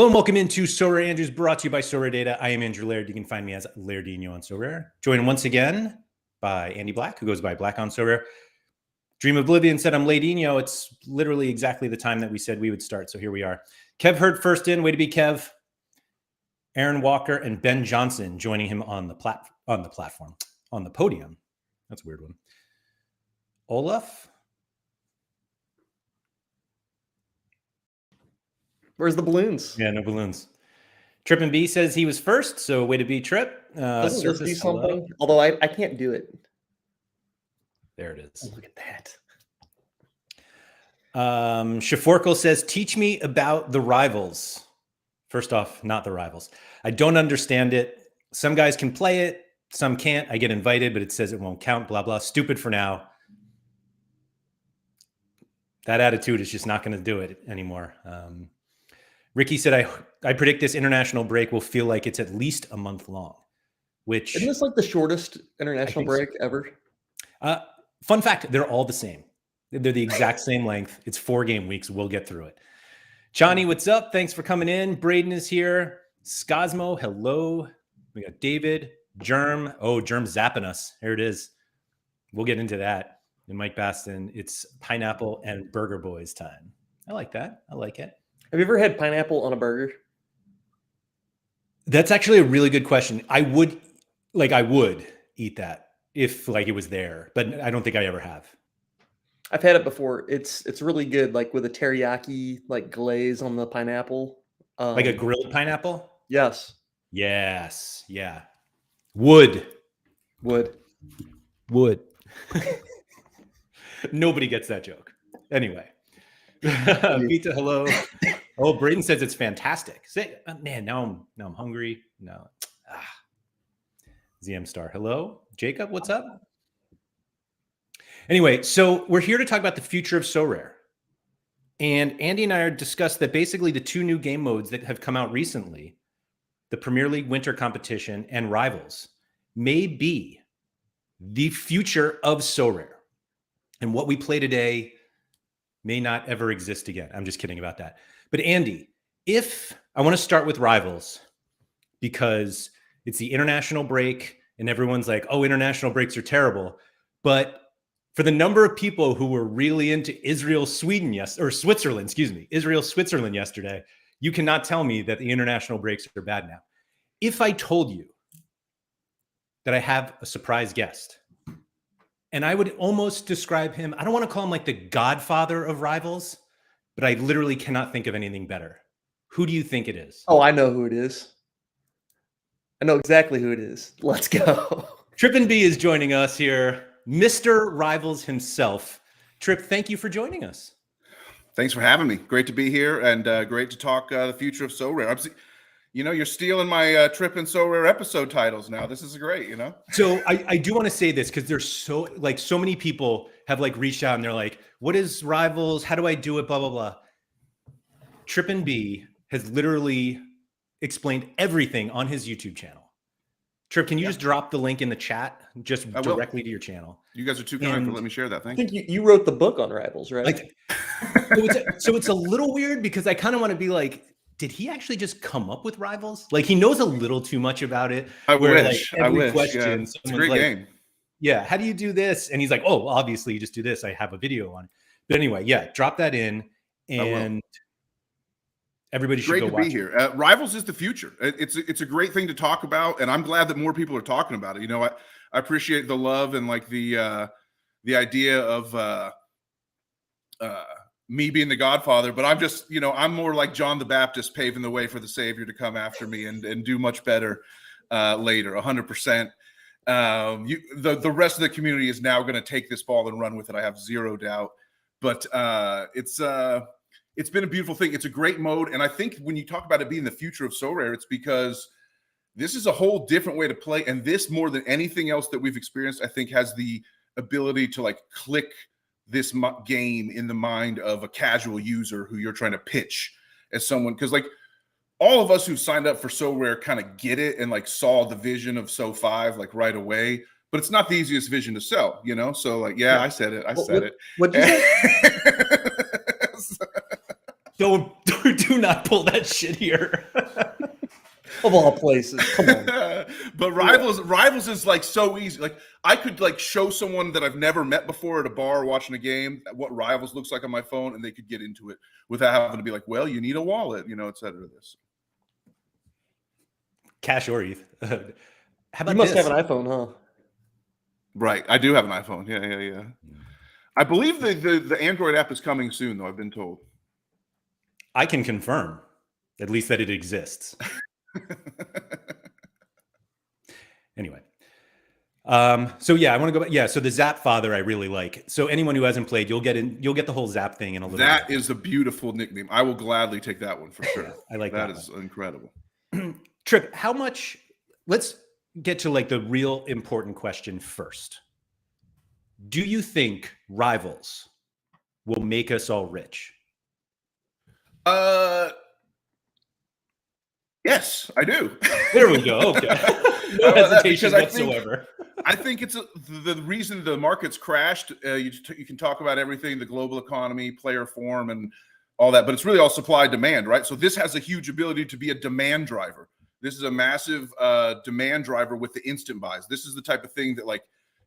Hello and welcome into SorareAndrews, brought to you by Sorare Data. I am Andrew Laird. You can find me as Lairdinho on Sorare. Joined once again by Andy Black, who goes by Black on Sorare. Dream Oblivion said I'm Lairdinho. It's literally exactly the time that we said we would start, so here we are. Kev Hurt first in. Way to be, Kev. Aaron Walker and Ben Johnson joining him on the podium. That's a weird one. Olaf. Where's the balloons? Yeah, no balloons. Trip and B says he was first, so way to be, Trip. Doesn't this do something? Although I can't do it. There it is. Oh, look at that. Shaforkel says, teach me about the rivals. First off, not the rivals. I don't understand it. Some guys can play it, some can't. I get invited, but it says it won't count, blah, blah. Stupid for now. That attitude is just not going to do it anymore. Ricky said, I predict this international break will feel like it's at least a month long, which... Isn't this like the shortest international break ever? Fun fact, they're all the same. They're the exact same length. It's 4 game weeks. We'll get through it. Johnny, what's up? Thanks for coming in. Braden is here. Scosmo, hello. We got David. Germ. Oh, Germ's zapping us. Here it is. We'll get into that. And Mike Baston, it's pineapple and burger boys time. I like that. I like it. Have you ever had pineapple on a burger? That's actually a really good question. I would eat that if it was there, but I don't think I ever have. I've had it before. It's really good, like with a teriyaki glaze on the pineapple. Like a grilled pineapple? Yes. Yes. Yeah. Would. Nobody gets that joke. Anyway. Pizza, hello. Oh, Braden says it's fantastic. Man, now I'm hungry. No. ZM Star, hello. Jacob, what's up? Anyway, so we're here to talk about the future of Sorare. And Andy and I discussed that basically the 2 new game modes that have come out recently, the Premier League Winter Competition and Rivals, may be the future of Sorare. And what we play today may not ever exist again. I'm just kidding about that. But Andy, if I want to start with Rivals because it's the international break and everyone's like, oh, international breaks are terrible. But for the number of people who were really into Switzerland yesterday, you cannot tell me that the international breaks are bad now. If I told you that I have a surprise guest, and I would almost describe him, I don't want to call him like the godfather of Rivals, but I literally cannot think of anything better. Who do you think it is? Oh, I know who it is. I know exactly who it is. Let's go. Trip and B is joining us here. Mr. Rivals himself. Trip, thank you for joining us. Thanks for having me. Great to be here and great to talk the future of Sorare. You're stealing my Trip and Sorare episode titles now. This is great, So I do want to say this because there's so many people have reached out and they're like, what is Rivals? How do I do it? Blah, blah, blah. Trip and B has literally explained everything on his YouTube channel. Trip, can you just drop the link in the chat just directly to your channel? You guys are too kind for letting me share that thing. I think you wrote the book on Rivals, right? So it's a little weird because I kind of want to be like, did he actually just come up with Rivals? He knows a little too much about it. I wish. Question, it's a great game. Yeah, how do you do this? And he's like, oh, well, obviously you just do this. I have a video on it. But anyway, yeah, drop that in and everybody should go watch. Great to be here. Rivals is the future. It's a great thing to talk about, and I'm glad that more people are talking about it. I appreciate the love and the idea of me being the godfather, but I'm just I'm more like John the Baptist paving the way for the Savior to come after me and do much better later. 100%. The rest of the community is now going to take this ball and run with it. I have zero doubt. But it's been a beautiful thing. It's a great mode. And I think when you talk about it being the future of Sorare, it's because this is a whole different way to play. And this, more than anything else that we've experienced, I think has the ability to click this game in the mind of a casual user who you're trying to pitch as someone. Because all of us who signed up for Sorare kind of get it and saw the vision of So 5 right away. But it's not the easiest vision to sell, So I said it. I said it. What'd you say? do not pull that shit here. Of all places, come on. But Rivals is like so easy. Like I could like show someone that I've never met before at a bar watching a game what Rivals looks like on my phone, and they could get into it without having to be like, well, you need a wallet, et cetera. This Cash or ETH. How about You must this? have an iPhone, huh? right. I do have an iPhone. Yeah. I believe the Android app is coming soon, though. I've been told. I can confirm, at least, that it exists. Anyway. So yeah, I want to go back. Yeah, so the Zap Father I really like. So anyone who hasn't played, you'll get the whole Zap thing in a little That bit. is a beautiful nickname. I will gladly take that one for sure. I like that. That is incredible. Trip, how much? Let's get to like the real important question first. Do you think Rivals will make us all rich? Yes, I do. There we go. Okay. No hesitation whatsoever. I think it's the reason the market's crashed. You can talk about everything, the global economy, player form, and all that, but it's really all supply demand, right? So this has a huge ability to be a demand driver. This is a massive demand driver with the instant buys. This is the type of thing that like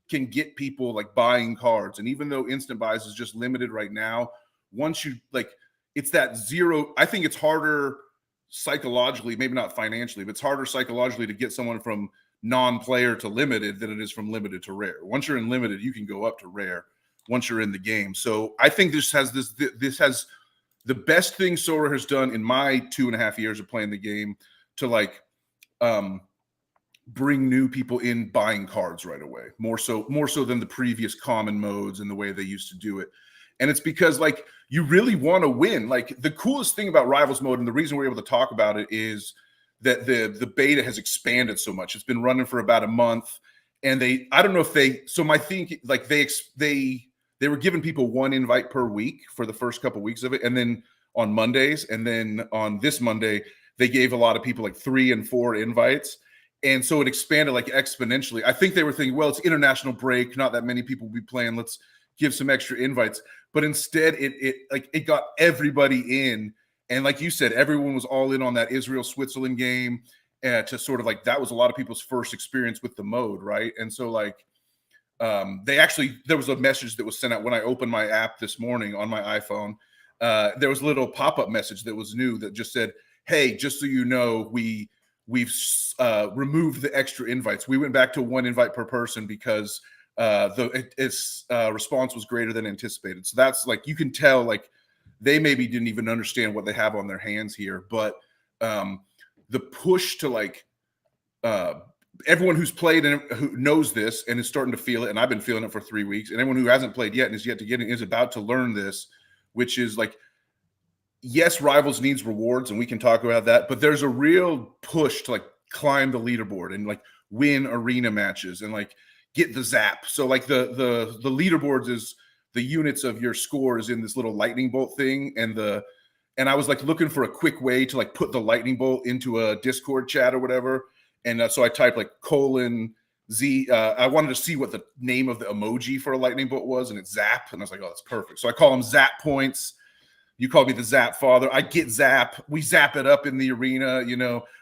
can get people like buying cards. And even though instant buys is just limited right now, once you like, it's that zero. I think it's harder psychologically, maybe not financially, but it's harder psychologically to get someone from non-player to limited than it is from limited to rare. Once you're in limited, you can go up to rare once you're in the game. So I think this has the best thing Sorare has done in my 2.5 years of playing the game to like bring new people in buying cards right away, more so than the previous common modes and the way they used to do it. And it's because like you really want to win. Like the coolest thing about Rivals mode, and the reason we're able to talk about it, is that the beta has expanded so much. It's been running for about a month, and my think like they were giving people 1 invite per week for the first couple weeks of it, and then on Mondays, and then on this Monday they gave a lot of people like 3 and 4 invites. And so it expanded like exponentially. I think they were thinking, well, it's international break, not that many people will be playing, let's give some extra invites. But instead it got everybody in. And like you said, everyone was all in on that Israel-Switzerland game, to sort of like, that was a lot of people's first experience with the mode, right? And so like there was a message that was sent out when I opened my app this morning on my iPhone. There was a little pop-up message that was new that just said, hey, just so you know, we've removed the extra invites. We went back to 1 invite per person because its response was greater than anticipated. So that's like, you can tell like they maybe didn't even understand what they have on their hands here. But the push to like everyone who's played and who knows this and is starting to feel it, and I've been feeling it for 3 weeks, and everyone who hasn't played yet and is yet to get it is about to learn this, which is like, yes, Rivals needs rewards, and we can talk about that, but there's a real push to like climb the leaderboard and like win arena matches and like get the zap. So like the leaderboards is the units of your score is in this little lightning bolt thing, and I was like looking for a quick way to like put the lightning bolt into a Discord chat or whatever, and so I typed like :Z. I wanted to see what the name of the emoji for a lightning bolt was, and it's zap, and I was like, oh, that's perfect. So I call them zap points. You call me the Zap Father. I get zap. We zap it up in the arena.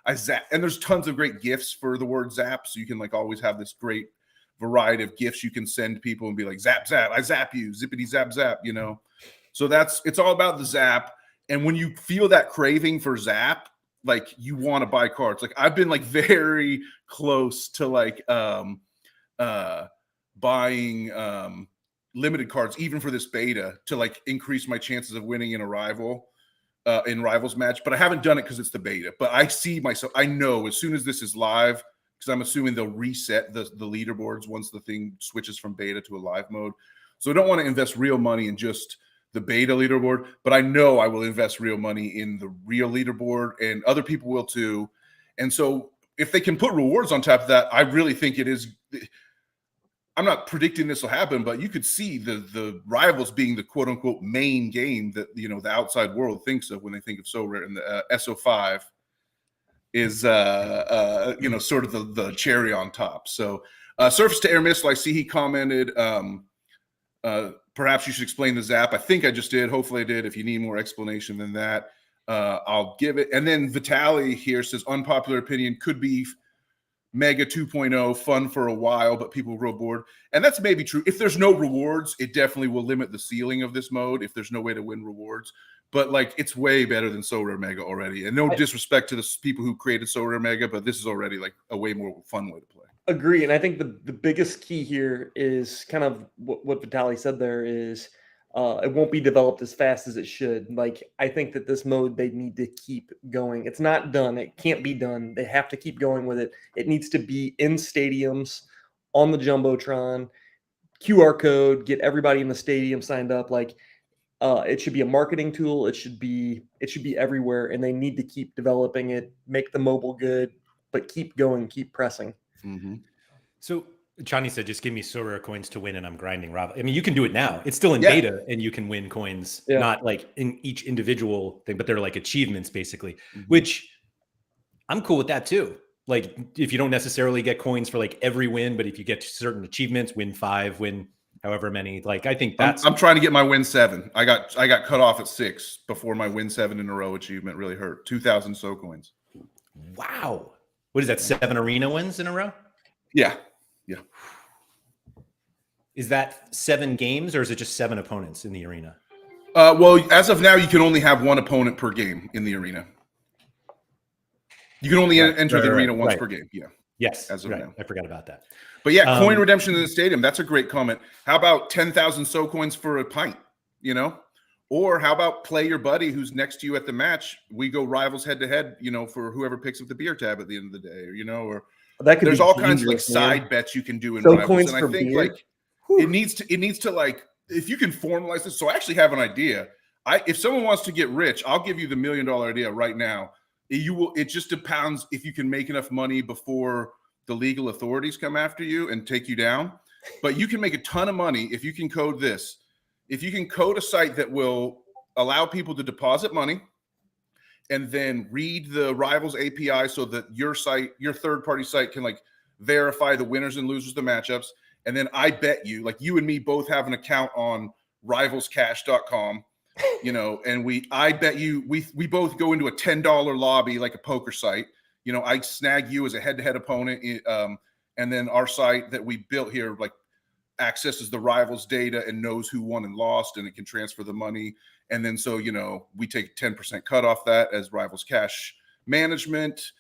I zap. And there's tons of great gifts for the word zap. So you can like always have this great variety of gifts you can send people and be like, zap, zap. I zap you. Zippity zap, zap, So it's all about the zap. And when you feel that craving for zap, like you want to buy cards. Like I've been like very close to like buying limited cards even for this beta to like increase my chances of winning in a rivals match, but I haven't done it because it's the beta. But I know as soon as this is live, because I'm assuming they'll reset the leaderboards once the thing switches from beta to a live mode. So I don't want to invest real money in just the beta leaderboard, but I know I will invest real money in the real leaderboard, and other people will too. And so if they can put rewards on top of that, I really think it is. I'm not predicting this will happen, but you could see the Rivals being the quote unquote main game that the outside world thinks of when they think of Sorare, and the SO5 is sort of the cherry on top. So Surface to Air Missile, I see he commented, perhaps you should explain the zap. I think I just did. Hopefully I did. If you need more explanation than that, I'll give it. And then Vitaly here says, unpopular opinion, could be Mega 2.0, fun for a while, but people grow bored. And that's maybe true. If there's no rewards, it definitely will limit the ceiling of this mode if there's no way to win rewards. But like, it's way better than Sorare Mega already. And no disrespect to the people who created Sorare Mega, but this is already like a way more fun way to play. Agree. And I think the biggest key here is kind of what Vitaly said there is it won't be developed as fast as it should. Like, I think that this mode, they need to keep going. It's not done. It can't be done. They have to keep going with it. It needs to be in stadiums, on the Jumbotron, QR code, get everybody in the stadium signed up. Like, it should be a marketing tool. It should be everywhere. And they need to keep developing it, make the mobile good, but keep going, keep pressing. Mm-hmm. So Johnny said, just give me Sorare coins to win and I'm grinding rival. I mean, you can do it now. It's still in beta and you can win coins, not like in each individual thing, but they're like achievements basically, which I'm cool with that too. Like if you don't necessarily get coins for like every win, but if you get certain achievements, win 5, win however many, like I think that's... I'm trying to get my win 7. I got cut off at 6 before my win 7 in a row achievement really hurt. 2,000 SO coins. Wow. What is that? 7 arena wins in a row? Yeah. Is that 7 games or is it just 7 opponents in the arena? Well, as of now, you can only have 1 opponent per game in the arena. You can only enter the arena once per game. Yeah. Yes. As of now. I forgot about that. But yeah, coin redemption in the stadium. That's a great comment. How about 10,000 SO coins for a pint? You know? Or how about play your buddy who's next to you at the match? We go rivals head to head, you know, for whoever picks up the beer tab at the end of the day, or, you know, or that could there's be all kinds of like side bets you can do in rivals. And I think like it needs to like, if you can formalize this. So I actually have an idea. If someone wants to get rich, I'll give you the $1 million idea right now. It just depends if you can make enough money before the legal authorities come after you and take you down. But you can make a ton of money if you can code this. If you can code a site that will allow people to deposit money and then read the Rivals API so that your site, your third-party site can like verify the winners and losers of the matchups. And then I bet you, like you and me both have an account on rivalscash.com, you know, and I bet you we both go into a $10 lobby like a poker site. You know, I snag you as a head-to-head opponent, and then our site that we built here like accesses the Rivals data and knows who won and lost, and it can transfer the money. And then so, you know, we take 10% cut off that as Rivals Cash management.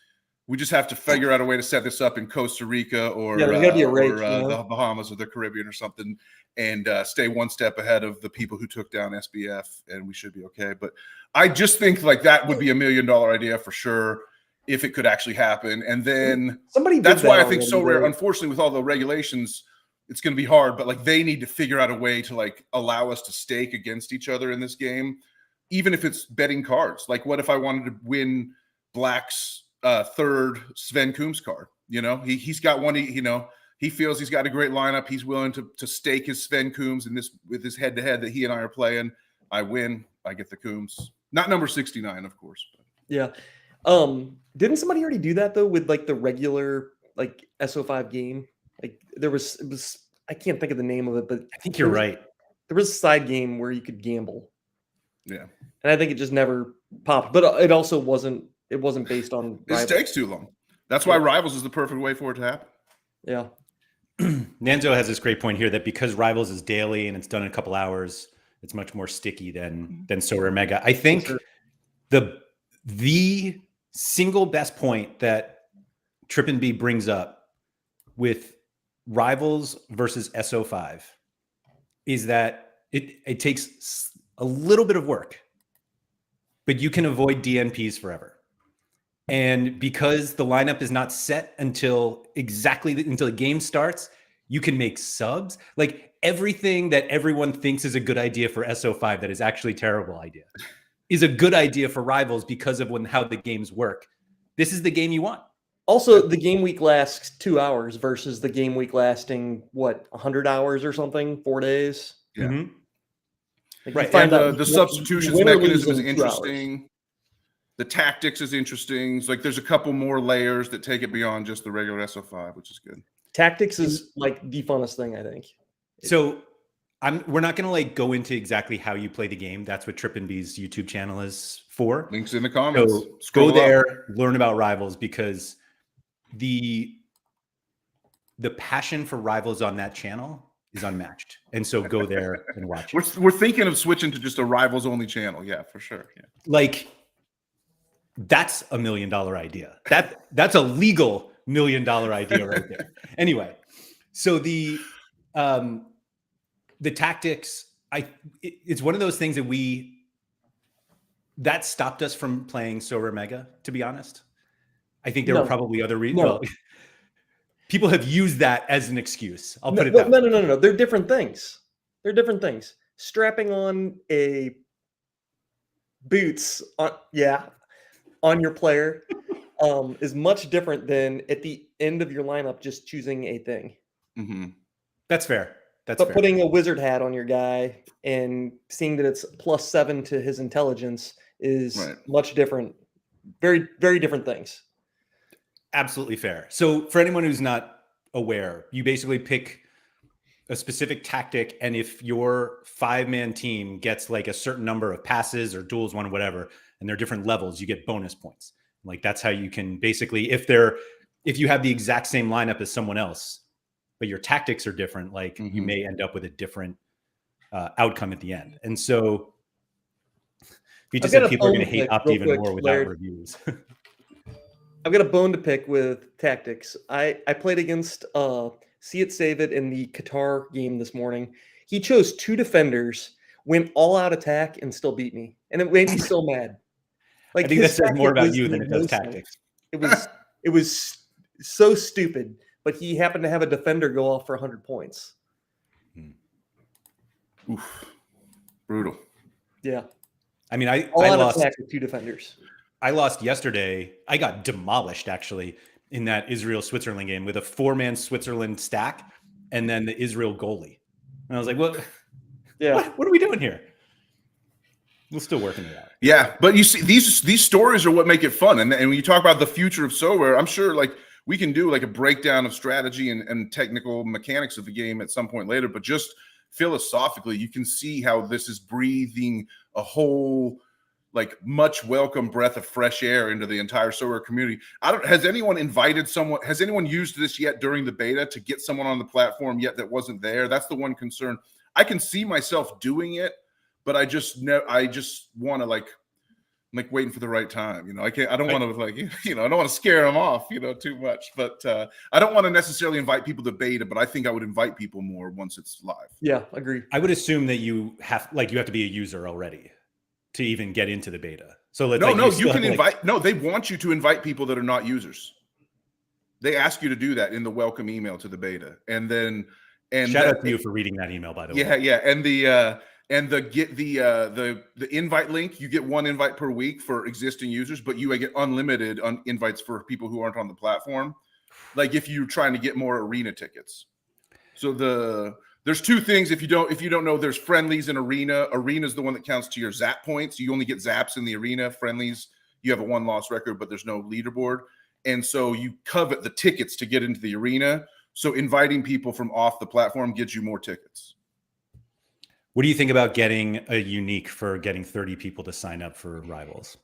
We just have to figure out a way to set this up in Costa Rica or, the Bahamas or the Caribbean or something, and stay one step ahead of the people who took down SBF, and we should be okay. But I just think like that would be $1 million idea for sure if it could actually happen. And then that's why I think Sorare, unfortunately, with all the regulations, it's going to be hard, but like they need to figure out a way to like allow us to stake against each other in this game, even if it's betting cards. Like what if I wanted to win Black's third Sven Coombs card? You know, he's got one, he feels he's got a great lineup. He's willing to stake his Sven Coombs in this with his head to head that he and I are playing. I win, I get the Coombs, not number 69, of course. But. Yeah. Didn't somebody already do that though with like the regular like SO5 game? Like it was I can't think of the name of it, but I think you're right. There was a side game where you could gamble. Yeah. And I think it just never popped, but it also wasn't based on It takes too long. That's why Rivals is the perfect way for it to happen. Yeah. Nanzo has this great point here that because Rivals is daily and it's done in a couple hours, it's much more sticky than Sorare Mega. I think the single best point that Trippin' B brings up with Rivals versus SO5 is that it takes a little bit of work, but you can avoid DNPs forever. And because the lineup is not set until the game starts, you can make subs. Like everything that everyone thinks is a good idea for SO5 that is actually a terrible idea is a good idea for Rivals because of how the games work. This is the game you want. Also, the game week lasts 2 hours versus the game week lasting, 100 hours or something, 4 days? Yeah. Mm-hmm. Like right. And the substitutions mechanism is interesting. The tactics is interesting. It's like there's a couple more layers that take it beyond just the regular SO5, which is good. Tactics is like the funnest thing, I think. So we're not going to like go into exactly how you play the game. That's what Trip and B's YouTube channel is for. Links in the comments. So Scroll go there, up. learn about Rivals, because the passion for Rivals on that channel is unmatched. And so go there and watch it. We're thinking of switching to just a Rivals only channel. Yeah, for sure. Yeah. Like, that's $1 million idea. That's a legal $1 million idea right there. Anyway, so the tactics, it's one of those things that stopped us from playing Sorare Mega, to be honest. I think there were probably other reasons. No. Well, people have used that as an excuse. I'll put it that way. No. They're different things. Strapping on a boots on your player is much different than at the end of your lineup just choosing a thing. Mm-hmm. That's fair. But putting a wizard hat on your guy and seeing that it's +7 to his intelligence is much different. Very, very different things. Absolutely fair. So for anyone who's not aware, you basically pick a specific tactic, and if your 5-man team gets like a certain number of passes or duels, one, whatever, and they're different levels, you get bonus points. Like that's how you can basically, if you have the exact same lineup as someone else, but your tactics are different, like you may end up with a different outcome at the end. And so you just said people are going to hate Opt even more without reviews. I've got a bone to pick with tactics. I played against See It Save It in the Qatar game this morning. He chose 2 defenders, went all out attack, and still beat me. And it made me so mad. Like, I think that says more about you than it does tactics. It was so stupid, but he happened to have a defender go off for 100 points. Oof. Brutal. Yeah. I mean, I lost attack with 2 defenders. I lost yesterday. I got demolished actually in that Israel-Switzerland game with a 4-man Switzerland stack and then the Israel goalie. And I was like, what are we doing here? We're still working it out. Yeah, but you see, these stories are what make it fun. And when you talk about the future of Sorare, I'm sure like we can do like a breakdown of strategy and technical mechanics of the game at some point later. But just philosophically, you can see how this is breathing a whole like much welcome breath of fresh air into the entire Sorare community. Has anyone used this yet during the beta to get someone on the platform yet that wasn't there? That's the one concern. I can see myself doing it, but I just want to like waiting for the right time. You know, I don't want to I don't want to scare them off, too much, but I don't want to necessarily invite people to beta, but I think I would invite people more once it's live. Yeah, agreed. I would assume that you have to be a user already to even get into the beta. So you can invite. No, they want you to invite people that are not users. They ask you to do that in the welcome email to the beta, and shout out to you for reading that email, by the way. Yeah, and the invite link. You get 1 invite per week for existing users, but you get unlimited invites for people who aren't on the platform. Like if you're trying to get more arena tickets. So there's 2 things. If you don't know, there's friendlies and arena. Arena is the one that counts to your zap points. You only get zaps in the arena. Friendlies, you have a 1-loss record, but there's no leaderboard. And so you covet the tickets to get into the arena. So inviting people from off the platform gets you more tickets. What do you think about getting a unique for getting 30 people to sign up for Rivals?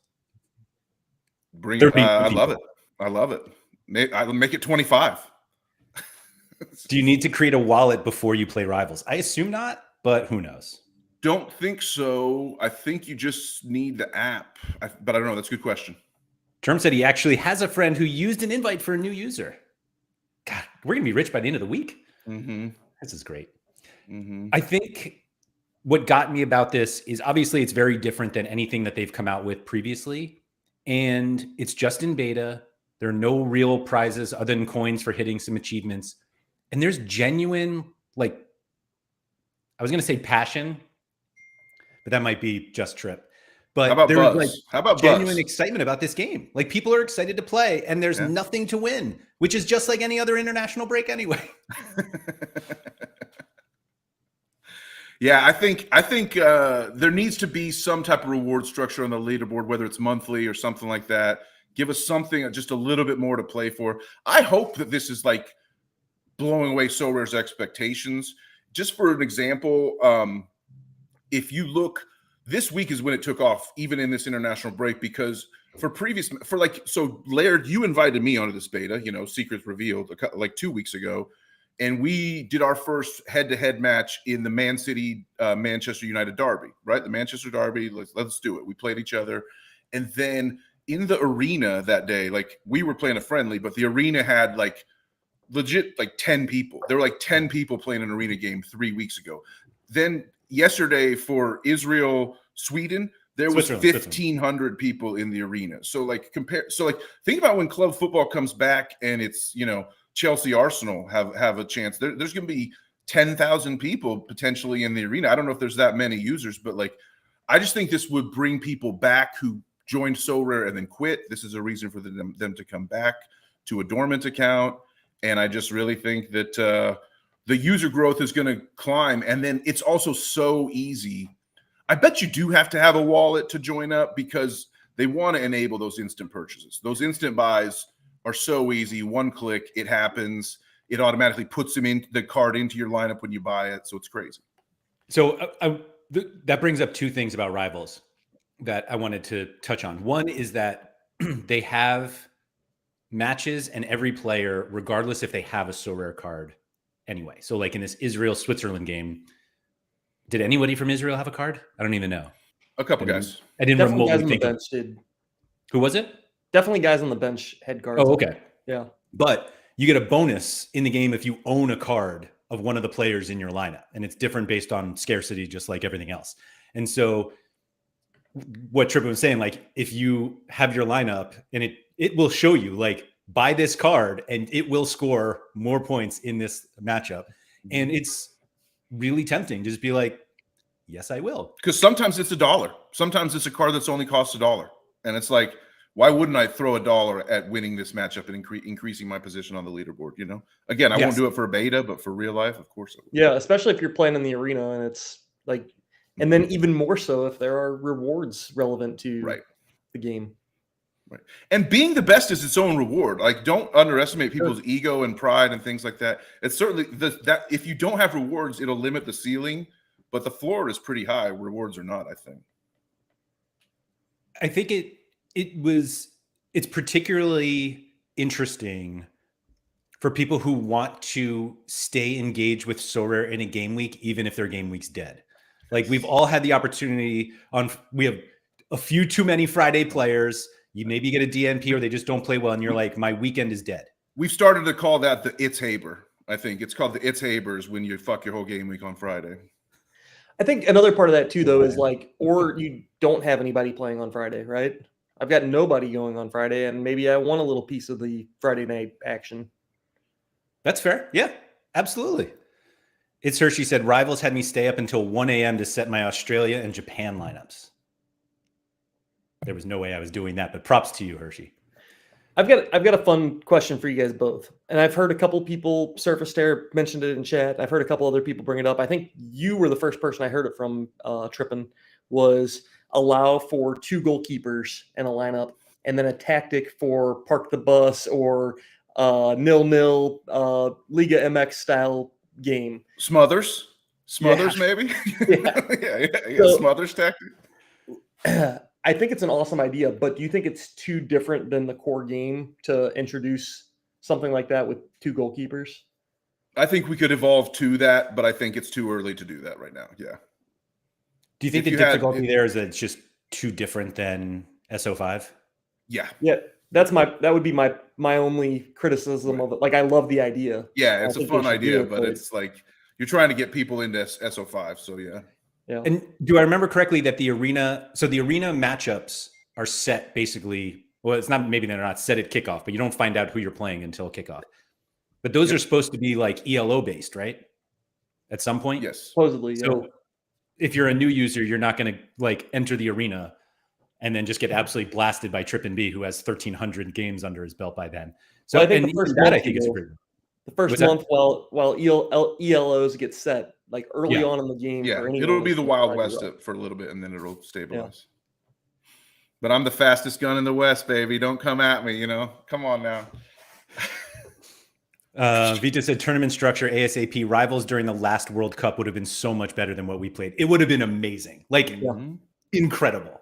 Bring it. I love it. I'll make it 25. Do you need to create a wallet before you play Rivals? I assume not, but who knows? Don't think so. I think you just need the app, but I don't know. That's a good question. Term said he actually has a friend who used an invite for a new user. God, we're going to be rich by the end of the week. Mm-hmm. This is great. Mm-hmm. I think what got me about this is obviously it's very different than anything that they've come out with previously. And it's just in beta. There are no real prizes other than coins for hitting some achievements. And there's genuine, I was going to say passion, but that might be just Trip. But there's genuine excitement about this game. Like people are excited to play and there's nothing to win, which is just like any other international break anyway. Yeah, I think there needs to be some type of reward structure on the leaderboard, whether it's monthly or something like that. Give us something, just a little bit more to play for. I hope that this is like blowing away Sorare's expectations just for an example, if you look, this week is when it took off, even in this international break, because so Laird, you invited me onto this beta, secrets revealed like 2 weeks ago. And we did our first head-to-head match in the Man City Manchester United derby, right? The Manchester derby. Let's do it. We played each other, and then in the arena that day, like we were playing a friendly, but the arena had like legit like 10 people. There were like 10 people playing an arena game 3 weeks ago. Then yesterday for Israel Sweden, there was 1,500 people in the arena. So think about when club football comes back and it's Chelsea, Arsenal have a chance. There's going to be 10,000 people potentially in the arena. I don't know if there's that many users, but I just think this would bring people back who joined Sorare and then quit. This is a reason for them to come back to a dormant account. And I just really think that the user growth is going to climb. And then it's also so easy. I bet you do have to have a wallet to join up because they want to enable those instant purchases. Those instant buys are so easy. One click, it happens. It automatically puts them in the card into your lineup when you buy it. So it's crazy. So that brings up two things about Rivals that I wanted to touch on. One is that they have matches and every player, regardless if they have a Sorare card anyway. So like in this Israel-Switzerland game, did anybody from Israel have a card? I don't even know. A couple guys. I didn't Definitely remotely guys on think the bench did. Who was it? Definitely guys on the bench had cards. Oh, okay. Yeah. But you get a bonus in the game if you own a card of one of the players in your lineup. And it's different based on scarcity, just like everything else. And so what Tripp was saying, like if you have your lineup and it will show you like buy this card and it will score more points in this matchup. And it's really tempting to just be like, yes, I will. Because sometimes it's $1. Sometimes it's a card that's only costs $1. And it's like, why wouldn't I throw $1 at winning this matchup and increasing my position on the leaderboard? Again, I won't do it for beta, but for real life, of course. Yeah, especially if you're playing in the arena and it's like, and then even more so if there are rewards relevant to the game. Right. And being the best is its own reward. Like, don't underestimate people's ego and pride and things like that. It's certainly that if you don't have rewards, it'll limit the ceiling, but the floor is pretty high. Rewards are not, I think. I think it's particularly interesting for people who want to stay engaged with Sorare in a game week, even if their game week's dead. Like we've all had the opportunity we have a few too many Friday players. You maybe get a DNP or they just don't play well. And you're like, my weekend is dead. We've started to call that the It's Haber. I think it's called the It's Habers when you fuck your whole game week on Friday. I think another part of that too, though, is like, or you don't have anybody playing on Friday, right? I've got nobody going on Friday, and maybe I want a little piece of the Friday night action. That's fair. Yeah, absolutely. It's Hershey said, Rivals had me stay up until 1 a.m. to set my Australia and Japan lineups. There was no way I was doing that, but props to you, Hershey. I've got a fun question for you guys both. And I've heard a couple people, Surface Terror mentioned it in chat. I've heard a couple other people bring it up. I think you were the first person I heard it from, Trippin, was allow for 2 goalkeepers in a lineup and then a tactic for park the bus or 0-0 Liga MX style game. Smothers, maybe. Yeah. Smothers tactic. I think it's an awesome idea, but do you think it's too different than the core game to introduce something like that with 2 goalkeepers? I think we could evolve to that, but I think it's too early to do that right now. Yeah. Do you think the difficulty there is that it's just too different than SO5? Yeah. Yeah. That would be my only criticism of it. Like, I love the idea. Yeah, it's a fun idea, but it's like you're trying to get people into SO5. So yeah. Yeah. And do I remember correctly that the arena matchups are set basically, well, it's not, maybe they're not set at kickoff, but you don't find out who you're playing until kickoff. But those are supposed to be like ELO based, right? At some point? Yes. Supposedly, So if you're a new user, you're not going to like enter the arena and then just get absolutely blasted by Trippin B, who has 1,300 games under his belt by then. So I think the first month while ELOs get set, like early on in the game. Yeah, it'll be the Wild West for a little bit, and then it'll stabilize. Yeah. But I'm the fastest gun in the West, baby. Don't come at me, Come on now. Vita said tournament structure ASAP. Rivals during the last World Cup would have been so much better than what we played. It would have been amazing, like incredible.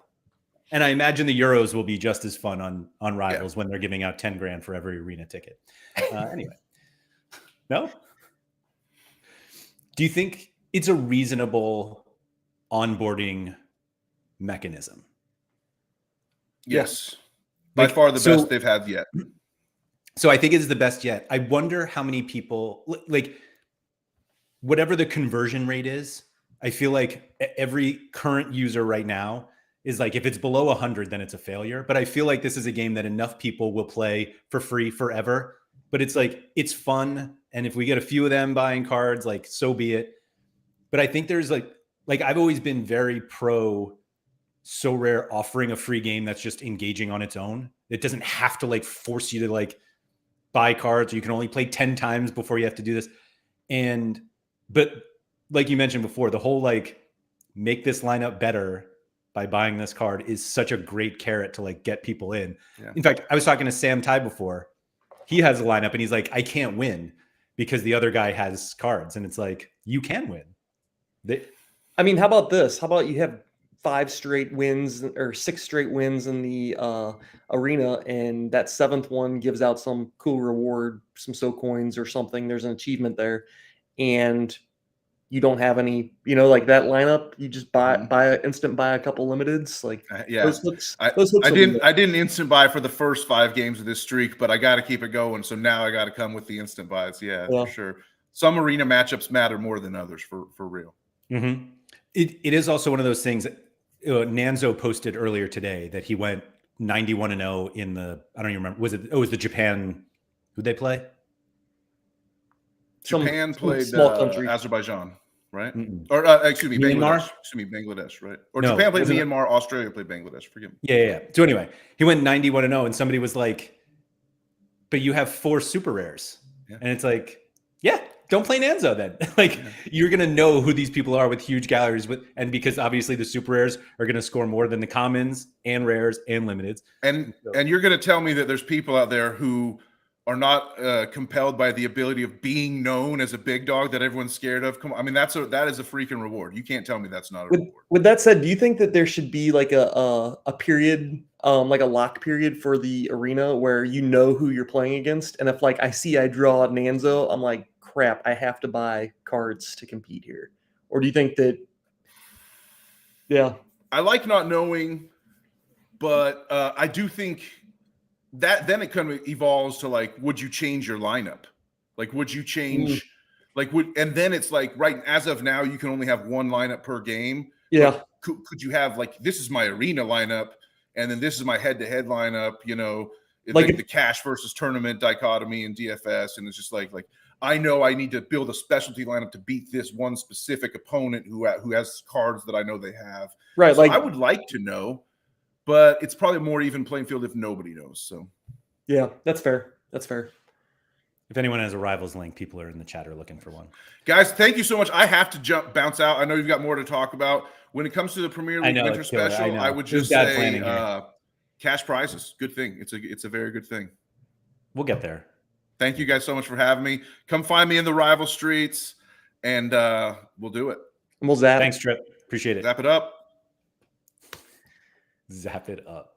And I imagine the Euros will be just as fun on Rivals when they're giving out 10 grand for every arena ticket. Anyway, no. Do you think it's a reasonable onboarding mechanism? Yes. By far the best they've had yet. So I think it's the best yet. I wonder how many people, like, whatever the conversion rate is, I feel like every current user right now is like, if it's below 100, then it's a failure. But I feel like this is a game that enough people will play for free forever. But it's like, it's fun. And if we get a few of them buying cards, like, so be it. But I think there's like I've always been very pro Sorare offering a free game that's just engaging on its own. It doesn't have to like force you to like buy cards, or you can only play 10 times before you have to do this. But like you mentioned before, the whole like make this lineup better by buying this card is such a great carrot to like get people in. Yeah. In fact, I was talking to Sam Ty before. He has a lineup and he's like, I can't win because the other guy has cards. And it's like, you can win. I mean, how about this? How about you have 5 straight wins or 6 straight wins in the arena, and that 7th one gives out some cool reward, some coins or something. There's an achievement there, and you don't have any, like that lineup. You just buy a couple limiteds. Like those hooks. I didn't instant buy for the first 5 games of this streak, but I got to keep it going. So now I got to come with the instant buys. Yeah, for sure. Some arena matchups matter more than others for real. Mm-hmm. It is also one of those things. Nanzo posted earlier today that he went 91-0 in the, I don't even remember. Was it the Japan? Who'd they play? Japan played small country. Azerbaijan, right? Mm-mm. Or excuse me, Myanmar? Bangladesh. Excuse me, Bangladesh, right? Or no, Japan played Myanmar, Australia played Bangladesh. Forgive me. Yeah. So anyway, he went 91-0, and somebody was like, but you have 4 super rares. Yeah. And it's like, yeah, don't play Nanzo then. You're going to know who these people are with huge galleries, and because obviously the super rares are going to score more than the commons and rares and limiteds. And you're going to tell me that there's people out there who are not compelled by the ability of being known as a big dog that everyone's scared of. Come on. I mean, that is a freaking reward. You can't tell me that's not a reward. With that said, do you think that there should be like a period, like a lock period for the arena where you know who you're playing against? And if like I draw Nanzo, I'm like, crap, I have to buy cards to compete here. Or do you think that, I like not knowing, but I do think that then it kind of evolves to like, would you change your lineup? Like, would you change, and then it's like, right, as of now, you can only have 1 lineup per game. Yeah. Could you have like, this is my arena lineup, and then this is my head-to-head lineup, like the cash versus tournament dichotomy in DFS. And it's just like, I know I need to build a specialty lineup to beat this one specific opponent who has cards that I know they have. Right. So I would like to know, but it's probably more even playing field if nobody knows. So yeah, that's fair. That's fair. If anyone has a Rivals link, people are in the chat are looking for one. Guys, thank you so much. I have to bounce out. I know you've got more to talk about. When it comes to the Premier League Winter Special, I would just say cash prizes. Good thing. It's a very good thing. We'll get there. Thank you guys so much for having me. Come find me in the rival streets, and we'll do it. And we'll zap. Thanks, Trip. Appreciate it. Zap it up. Zap it up.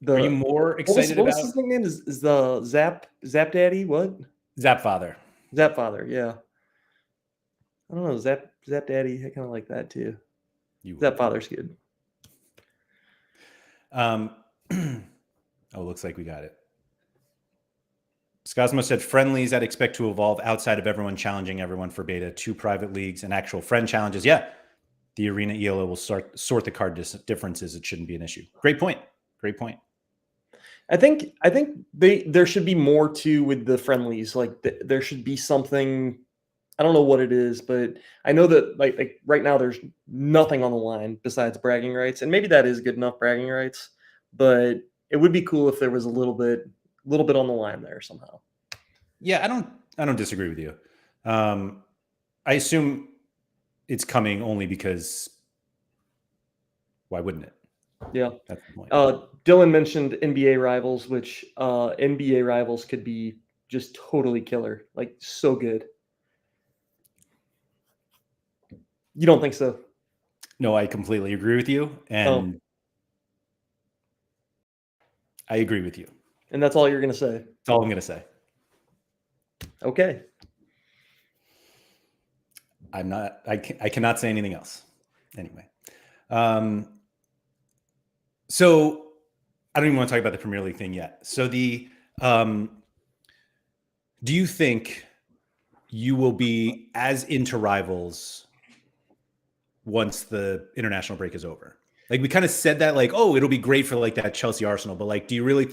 Are you more excited what was his nickname? Is the Zap Daddy? What? Zap Father. Zap Father. Yeah. I don't know. Zap Daddy. I kind of like that too. Zap Father's good. Looks like we got it. Scosmo said friendlies I'd expect to evolve outside of everyone challenging everyone for beta, 2 private leagues and actual friend challenges. Yeah, the arena ELO will sort the card differences. It shouldn't be an issue. Great point. I think there should be more too with the friendlies. Like there should be something. I don't know what it is, but I know that like right now there's nothing on the line besides bragging rights, and maybe that is good enough bragging rights. But it would be cool if there was a little bit on the line there somehow. Yeah, I don't disagree with you. I assume it's coming only because why wouldn't it? Yeah. That's the point. Dylan mentioned NBA Rivals, which NBA Rivals could be just totally killer, like so good. You don't think so? No, I completely agree with you, and I agree with you. And that's all you're going to say? That's all I'm going to say. Okay. I'm not. I cannot say anything else. Anyway, so I don't even want to talk about the Premier League thing yet. So the do you think you will be as into Rivals once the international break is over? Like we kind of said that, like, oh, it'll be great for like that Chelsea Arsenal, but like, do you really?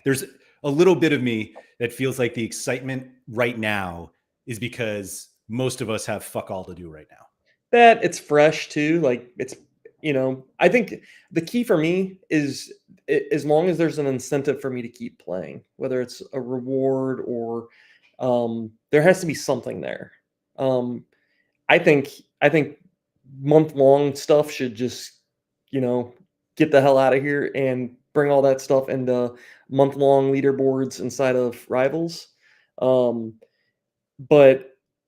There's a little bit of me that feels like the excitement right now is because most of us have fuck all to do right now. That it's fresh too. Like it's, I think the key for me is as long as there's an incentive for me to keep playing, whether it's a reward or there has to be something there. I think month-long stuff should just, get the hell out of here and bring all that stuff into month-long leaderboards inside of Rivals. But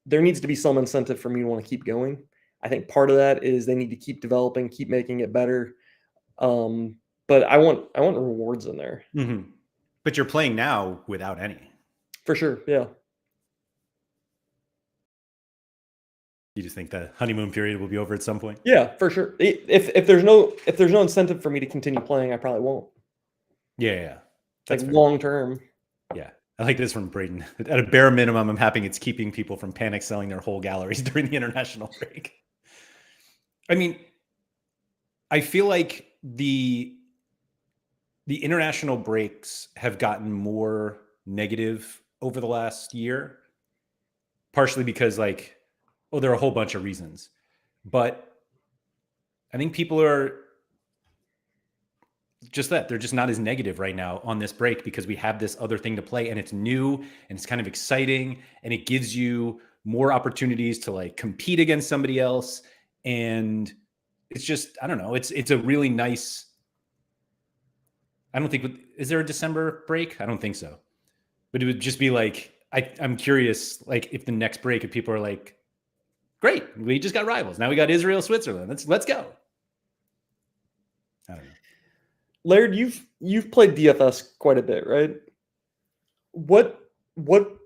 there needs to be some incentive for me to want to keep going. I think part of that is they need to keep developing, keep making it better. But I want rewards in there. Mm-hmm. But you're playing now without any. For sure, yeah. You just think the honeymoon period will be over at some point? Yeah, for sure. If there's no incentive for me to continue playing, I probably won't. Yeah. That's like long term. Yeah. I like this from Braden. At a bare minimum, I'm happy it's keeping people from panic selling their whole galleries during the international break. I mean, I feel like the international breaks have gotten more negative over the last year, partially because like, oh, there are a whole bunch of reasons. But I think people are just that. They're just not as negative right now on this break because we have this other thing to play and it's new and it's kind of exciting and it gives you more opportunities to like compete against somebody else. And it's just, I don't know, it's a really nice, I don't think, is there a December break? I don't think so. But it would just be like, I'm curious, like if the next break, if people are like, great, we just got Rivals. Now we got Israel, Switzerland. Let's go. I don't know. Laird, you've played DFS quite a bit, right? What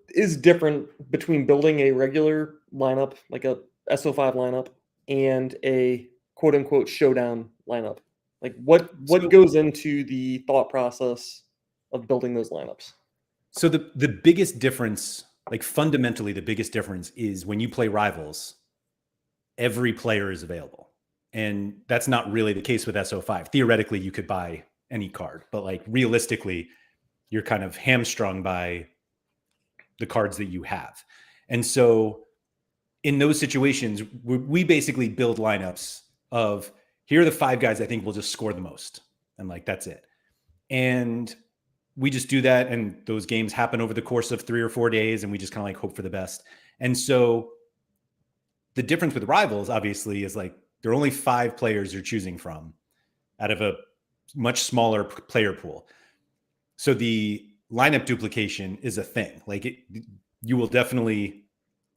is different between building a regular lineup, like a SO5 lineup, and a quote unquote showdown lineup? Like what goes into the thought process of building those lineups? So the biggest difference, like fundamentally the biggest difference is when you play Rivals, every player is available. And that's not really the case with SO5. Theoretically, you could buy any card, but like realistically, you're kind of hamstrung by the cards that you have. And so in those situations, we basically build lineups of here are the 5 guys I think will just score the most. And like, that's it. And we just do that. And those games happen over the course of 3 or 4 days. And we just kind of like hope for the best. And so the difference with Rivals, obviously, is like there are only 5 players you're choosing from out of a much smaller player pool. So the lineup duplication is a thing. Like you will definitely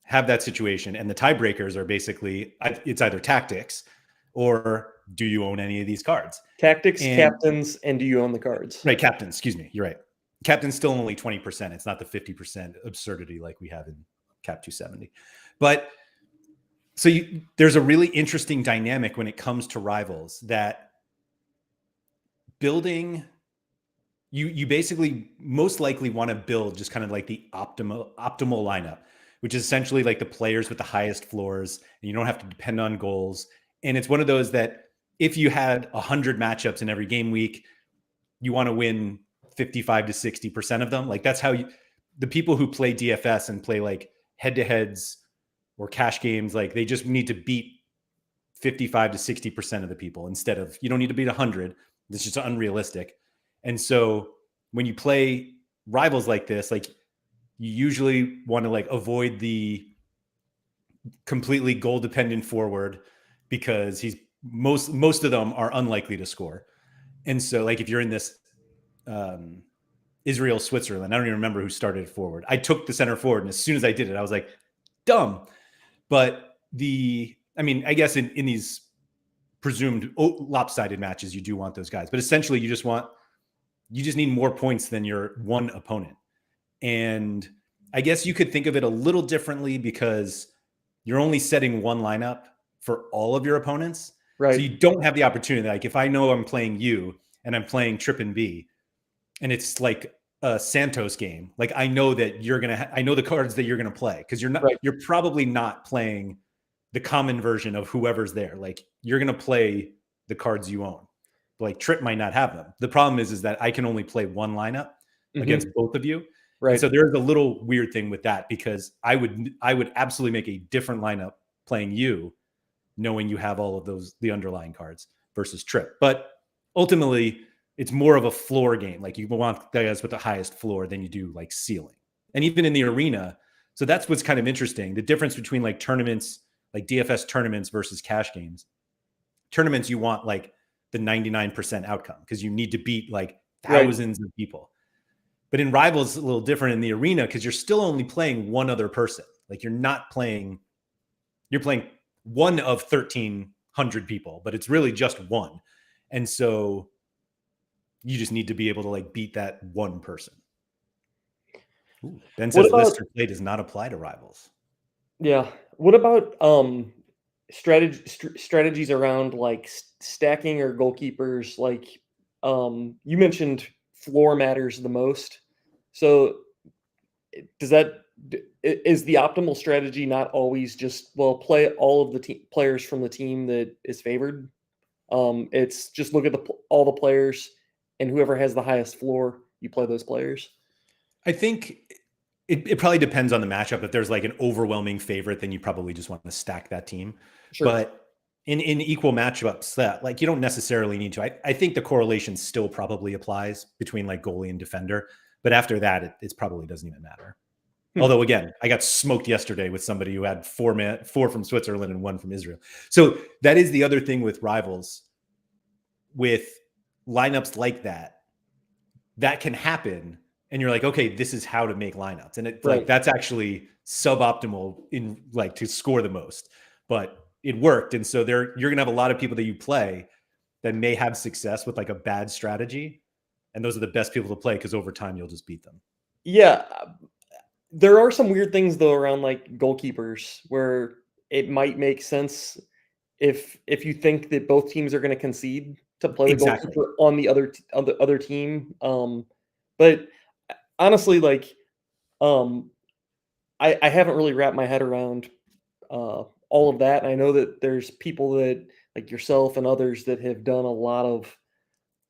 have that situation. And the tiebreakers are basically, it's either tactics or do you own any of these cards? Tactics, captains, and do you own the cards? Right, captains, excuse me. You're right. Captain's still only 20%. It's not the 50% absurdity like we have in Cap 270. But so there's a really interesting dynamic when it comes to Rivals that building, you basically most likely want to build just kind of like the optimal lineup, which is essentially like the players with the highest floors, and you don't have to depend on goals. And it's one of those that if you had 100 matchups in every game week, you want to win 55 to 60% of them. Like that's how the people who play DFS and play like head-to-heads or cash games, like they just need to beat 55 to 60% of the people instead of, you don't need to beat 100. It's just unrealistic. And so when you play Rivals like this, like you usually want to like avoid the completely goal dependent forward because most of them are unlikely to score. And so like if you're in this Israel, Switzerland. I don't even remember who started forward. I took the center forward, and as soon as I did it, I was like, dumb. But I guess in these presumed lopsided matches, you do want those guys. But essentially, you just need more points than your one opponent. And I guess you could think of it a little differently because you're only setting one lineup for all of your opponents. Right. So you don't have the opportunity. Like if I know I'm playing you and I'm playing Trip and B, and it's like a Santos game, like I know that I know the cards that you're gonna play because you're probably not playing the common version of whoever's there. Like you're gonna play the cards you own. Like Trip might not have them. The problem is that I can only play one lineup against both of you. Right. And so there's a little weird thing with that because I would absolutely make a different lineup playing you, knowing you have all of the underlying cards versus Trip. But ultimately, it's more of a floor game. Like you want guys with the highest floor than you do like ceiling. And even in the arena, so that's what's kind of interesting. The difference between like tournaments, like DFS tournaments versus cash games. Tournaments, you want like the 99% outcome because you need to beat like thousands of people. But in Rivals, it's a little different in the arena because you're still only playing one other person. Like you're playing one of 1,300 people, but it's really just one. And so you just need to be able to like beat that one person. Ooh, Ben says Lister play does not apply to Rivals. Yeah. What about strategies around like stacking or goalkeepers? Like you mentioned floor matters the most. So is the optimal strategy not always just play all of the players from the team that is favored? It's just look at all the players, and whoever has the highest floor, you play those players. I think it probably depends on the matchup. If there's like an overwhelming favorite, then you probably just want to stack that team. Sure. But in equal matchups, that like you don't necessarily need to. I think the correlation still probably applies between like goalie and defender. But after that, it probably doesn't even matter. Although again, I got smoked yesterday with somebody who had four from Switzerland and one from Israel. So that is the other thing with Rivals. With lineups like that can happen, and you're like, okay, this is how to make lineups, and it's like that's actually suboptimal in like to score the most, but it worked, and so you're gonna have a lot of people that you play that may have success with like a bad strategy, and those are the best people to play because over time you'll just beat them. Yeah. There are some weird things though around like goalkeepers where it might make sense if you think that both teams are going to concede to play the goalkeeper on the other team. But honestly, like I haven't really wrapped my head around all of that. And I know that there's people that like yourself and others that have done a lot of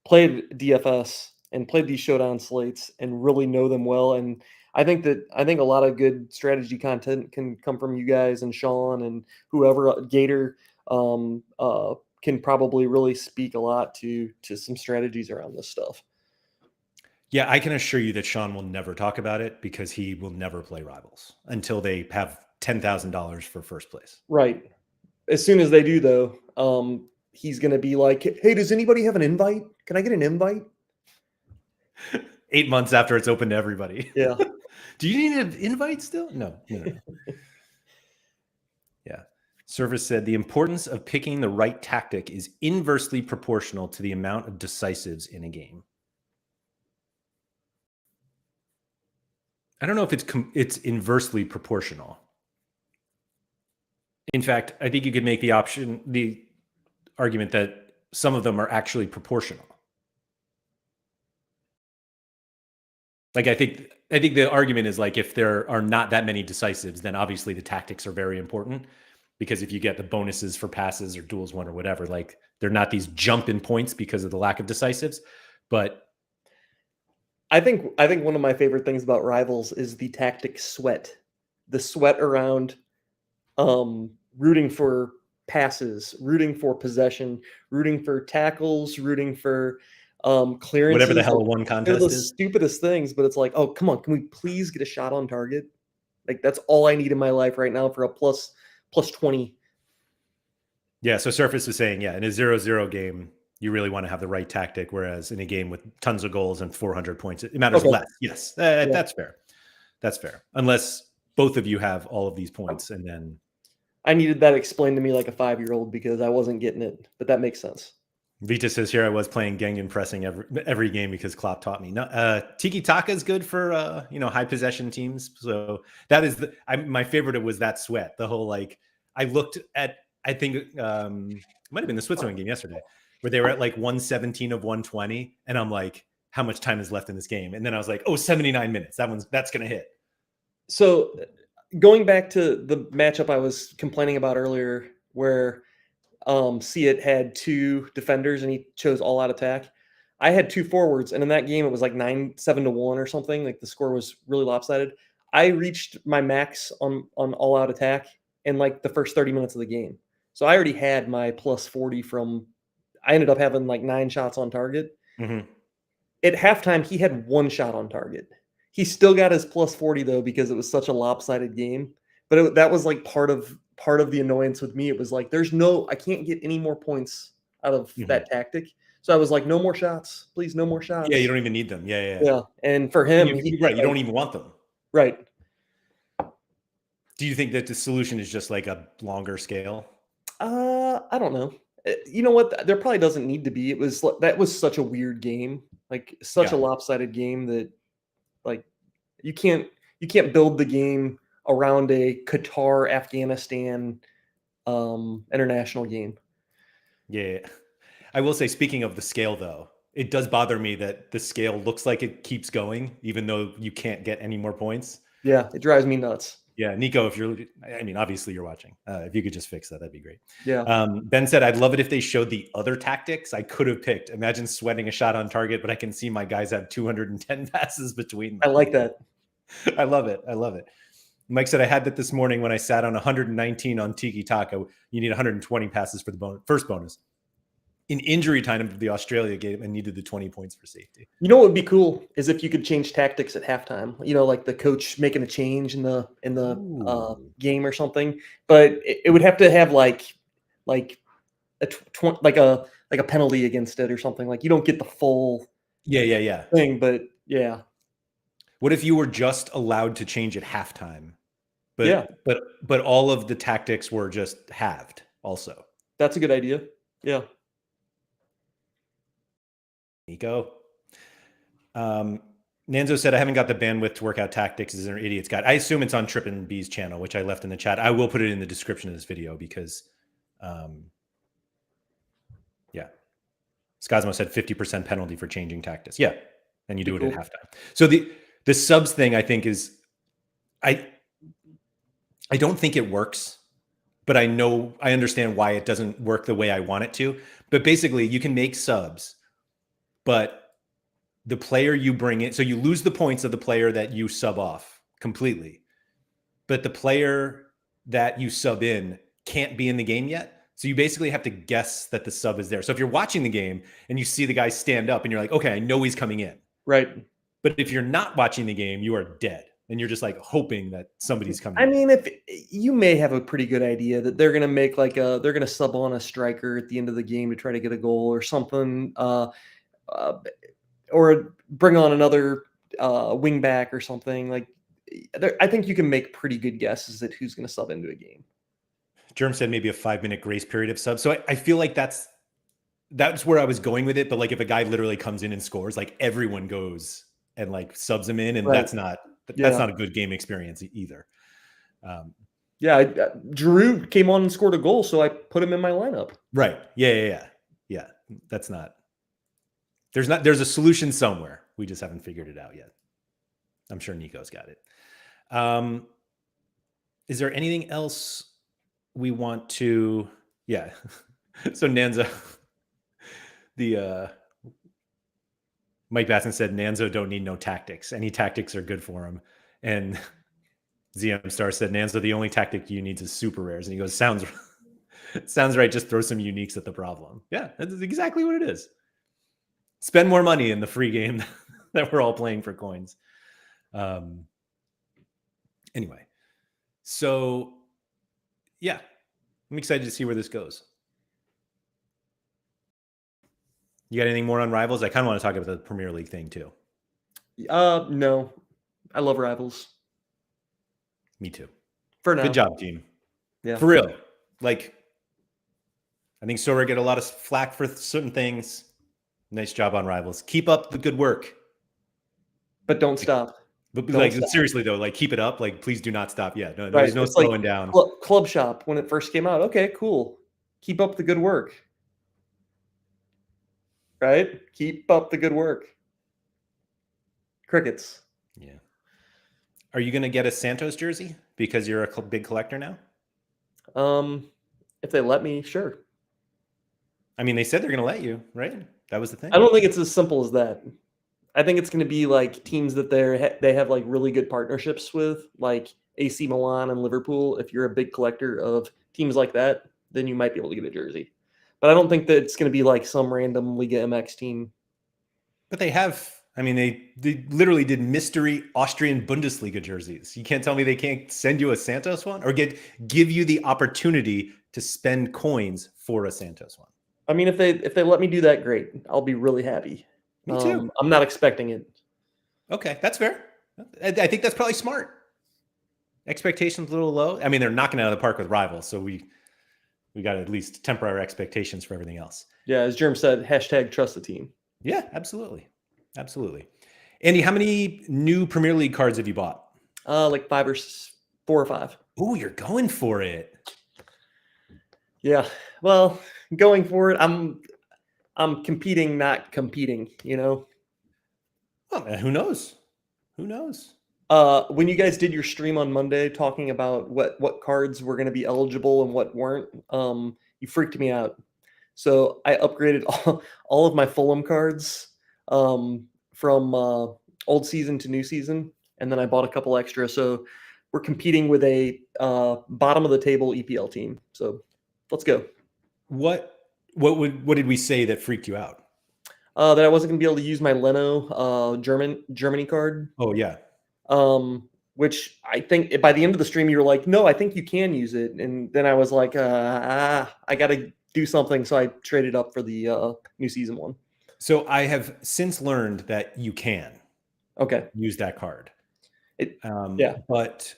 played DFS and played these showdown slates and really know them well. And I think a lot of good strategy content can come from you guys and Sean and whoever. Gator can probably really speak a lot to some strategies around this stuff. Yeah, I can assure you that Sean will never talk about it because he will never play Rivals until they have $10,000 for first place. Right. As soon as they do, though, he's going to be like, "Hey, does anybody have an invite? Can I get an invite?" 8 months after it's open to everybody. Yeah. Do you need an invite still? No. Yeah. Service said the importance of picking the right tactic is inversely proportional to the amount of decisives in a game. I don't know if it's inversely proportional. In fact, I think you could make the argument that some of them are actually proportional. Like I think the argument is like if there are not that many decisives, then obviously the tactics are very important because if you get the bonuses for passes or duels won or whatever, like they're not these jump in points because of the lack of decisives. But I think one of my favorite things about Rivals is the tactic sweat. The sweat around rooting for passes, rooting for possession, rooting for tackles, rooting for clearances. Whatever the hell one contest they're the is. Stupidest things, but it's like, oh, come on, can we please get a shot on target? Like that's all I need in my life right now for a plus 20. Yeah, so Surface was saying, yeah, in a 0-0 game, You really want to have the right tactic, whereas in a game with tons of goals and 400 points, it matters less. Yes, that's fair. That's fair. Unless both of you have all of these points, and then I needed that explained to me like a 5-year-old because I wasn't getting it, but that makes sense. Vita says here I was playing Gengen pressing every game because Klopp taught me. No, Tiki Taka is good for high possession teams. So that is my favorite. Was that sweat? The whole I looked at, I think it might have been the Switzerland game yesterday where they were at 117 of 120, and I'm like, how much time is left in this game? And then I was like, 79 minutes. That's gonna hit. So going back to the matchup I was complaining about earlier, where Seat had 2 defenders and he chose all out attack. I had 2 forwards, and in that game it was 7-1 or something. Like the score was really lopsided. I reached my max on all out attack in the first 30 minutes of the game. So I already had my plus 40 from. I ended up having 9 shots on target. Mm-hmm. At halftime, he had 1 shot on target. He still got his plus 40 though because it was such a lopsided game. But that was part of the annoyance with me. It was I can't get any more points out of that tactic. So I was like, no more shots, please, no more shots. Yeah, you don't even need them. Yeah. And for him, you don't even want them. Right. Do you think that the solution is just a longer scale? I don't know. You know what? There probably doesn't need to be. That was such a weird game, such a lopsided game that you can't build the game around a Qatar Afghanistan international game. Yeah. I will say, speaking of the scale though, it does bother me that the scale looks like it keeps going even though you can't get any more points. Yeah, it drives me nuts. Yeah, Nico, obviously you're watching. If you could just fix that, that'd be great. Yeah. Ben said, I'd love it if they showed the other tactics I could have picked. Imagine sweating a shot on target, but I can see my guys have 210 passes between them. I like that. I love it. Mike said, I had that this morning when I sat on 119 on Tiki Taka. You need 120 passes for the first bonus. In injury time of the Australia game, I needed the 20 points for safety. You know what would be cool is if you could change tactics at halftime. Like the coach making a change in the game or something. But it would have to have a penalty against it or something. You don't get the full thing, but yeah. What if you were just allowed to change at halftime? But all of the tactics were just halved also. That's a good idea. Yeah. Nico. Nanzo said, I haven't got the bandwidth to work out tactics. Is there an idiot's guide? I assume it's on Trip and B's channel, which I left in the chat. I will put it in the description of this video because, Scosmo said 50% penalty for changing tactics. Yeah. And you do it at halftime. So the subs thing, I think, is I don't think it works, but I understand why it doesn't work the way I want it to. But basically, you can make subs, but the player you bring in, so you lose the points of the player that you sub off completely, but the player that you sub in can't be in the game yet. So you basically have to guess that the sub is there. So if you're watching the game and you see the guy stand up and you're like, okay, I know he's coming in. Right. But if you're not watching the game, you are dead. And you're just hoping that somebody's coming. I mean, if you may have a pretty good idea that they're going to make they're going to sub on a striker at the end of the game to try to get a goal or something, or bring on another wing back or something. I think you can make pretty good guesses at who's going to sub into a game. Germ said maybe a 5-minute grace period of subs. So I feel like that's where I was going with it. But if a guy literally comes in and scores, everyone goes and subs him in, and that's not a good game experience either. Giroud came on and scored a goal, so I put him in my lineup. Right. Yeah. That's not. There's a solution somewhere. We just haven't figured it out yet. I'm sure Nico's got it. Is there anything else we want to? Yeah. So Nanzo, Mike Batson said Nanzo don't need no tactics. Any tactics are good for him. And ZM Star said Nanzo, the only tactic you need is super rares. And he goes, sounds right. Just throw some uniques at the problem. Yeah, that's exactly what it is. Spend more money in the free game that we're all playing for coins. Anyway, so yeah, I'm excited to see where this goes. You got anything more on Rivals? I kind of want to talk about the Premier League thing too. No. I love Rivals. Me too. For now. Good job, team. Yeah. For real. Like, I think Sorare get a lot of flack for certain things. Nice job on Rivals. Keep up the good work. But don't stop. But Don't like stop. seriously though, like keep it up. Like please do not stop. Yeah, no, Right. there's no It's like slowing down. Club Shop when it first came out. Okay, cool. Keep up the good work. Right? Keep up the good work. Crickets. Yeah. Are you going to get a Santos jersey because you're a big collector now? If they let me, sure. I mean, they said they're going to let you, right? That was the thing. I don't think it's as simple as that. I think it's going to be like teams that they have like really good partnerships with, like AC Milan and Liverpool. If you're a big collector of teams like that, then you might be able to get a jersey. But I don't think that it's going to be like some random Liga MX team. But they have. I mean, they literally did mystery Austrian Bundesliga jerseys. You can't tell me they can't send you a Santos one or give you the opportunity to spend coins for a Santos one. I mean, if they let me do that, great. I'll be really happy. Me too. I'm not expecting it. Okay, that's fair. I think that's probably smart. Expectations a little low. I mean, they're knocking it out of the park with Rivals, so we got to at least temper our expectations for everything else. Yeah, as Jerm said, #trust the team. Yeah, absolutely. Absolutely. Andy, how many new Premier League cards have you bought? Like 4 or 5. Oh, you're going for it. Yeah. Well, going for it, I'm competing, not competing, you know? Well, who knows? Who knows? When you guys did your stream on Monday talking about what cards were going to be eligible and what weren't, you freaked me out. So I upgraded all of my Fulham cards from old season to new season, and then I bought a couple extra. So we're competing with a bottom of the table EPL team. So let's go. What did we say that freaked you out? That I wasn't going to be able to use my Leno Germany card. Oh yeah. Which I think by the end of the stream you were like, no, I think you can use it, and then I was like, I got to do something, so I traded up for the new season one. So I have since learned that you can use that card. Yeah, but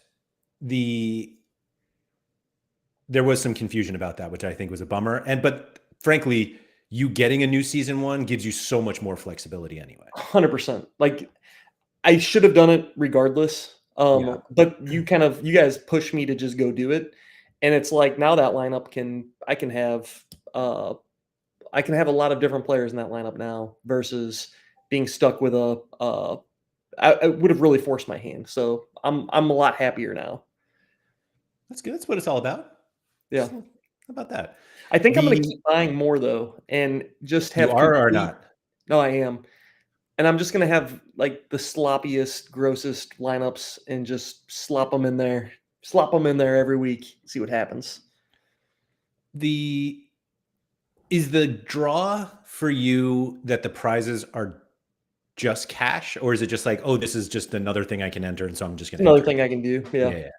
there was some confusion about that, which I think was a bummer. But frankly, you getting a new season one gives you so much more flexibility anyway. 100%. Like I should have done it regardless. But you guys push me to just go do it. And it's like now that lineup I can have a lot of different players in that lineup now versus being stuck with I would have really forced my hand. So I'm a lot happier now. That's good. That's what it's all about. Yeah. How about that? I think I'm going to keep buying more though, and just have. You are or not? No, I am. And I'm just going to have like the sloppiest, grossest lineups and just slop them in there every week. See what happens. Is the draw for you that the prizes are just cash, or is it just like, oh, this is just another thing I can enter, and so I'm just going to another thing I can do? Yeah.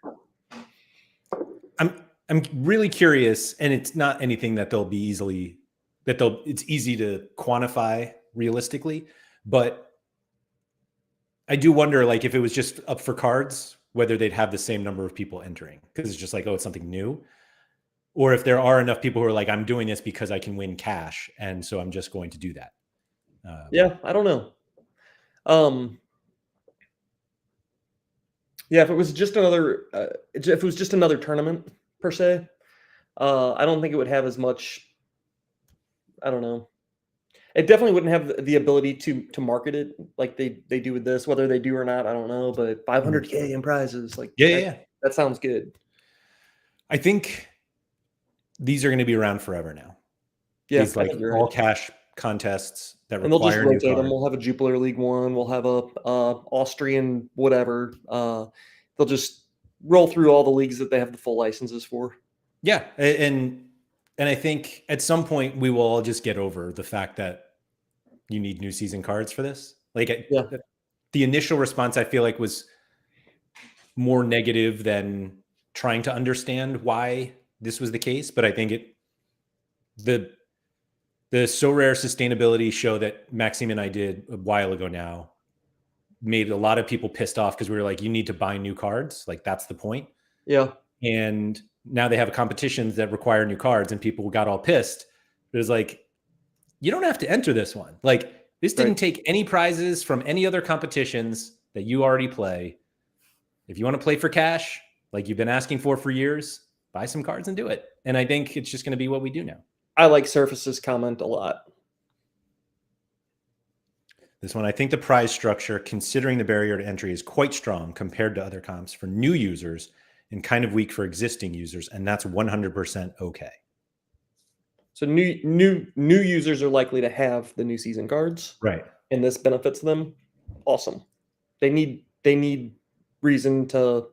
I'm really curious, and it's not anything that it's easy to quantify realistically, but I do wonder, like, if it was just up for cards, whether they'd have the same number of people entering, because it's just like, oh, it's something new, or if there are enough people who are like, I'm doing this because I can win cash, and so I'm just going to do that. Yeah, I don't know. Yeah, if it was just another tournament per se, I don't think it would have as much. I don't know. It definitely wouldn't have the ability to market it like they do with this. Whether they do or not, I don't know. But 500K in prizes, like that sounds good. I think these are going to be around forever now. Yeah, these like all cash contests that and they'll just require rotate them. We'll have a Jupiler League one. We'll have a Austrian whatever. They'll just roll through all the leagues that they have the full licenses for. Yeah, and I think at some point we will all just get over the fact that you need new season cards for this. Like, the initial response I feel like was more negative than trying to understand why this was the case. But I think The Sorare sustainability show that Maxime and I did a while ago now made a lot of people pissed off because we were like, you need to buy new cards. Like, that's the point. Yeah. And now they have competitions that require new cards, and people got all pissed. It was like, you don't have to enter this one. Like, this didn't take any prizes from any other competitions that you already play. If you want to play for cash, like you've been asking for years, buy some cards and do it. And I think it's just going to be what we do now. I like Surface's comment a lot. This one, I think the prize structure, considering the barrier to entry, is quite strong compared to other comps for new users and kind of weak for existing users, and that's 100% okay. So new users are likely to have the new season cards, right? And this benefits them. Awesome. They need reason to.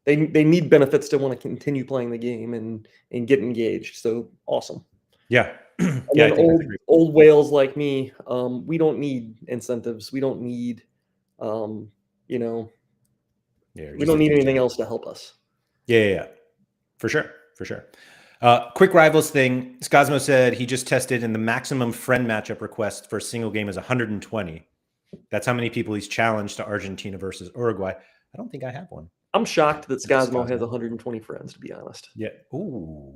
They need benefits to want to continue playing the game and get engaged. So awesome. Yeah. And then old whales like me, we don't need incentives. We don't need, we don't need anything else to help us. Yeah. For sure. Quick Rivals thing. Scosmo said he just tested, and the maximum friend matchup request for a single game is 120. That's how many people he's challenged to Argentina versus Uruguay. I don't think I have one. I'm shocked that Scosmo has 120 friends, to be honest. Yeah. Ooh.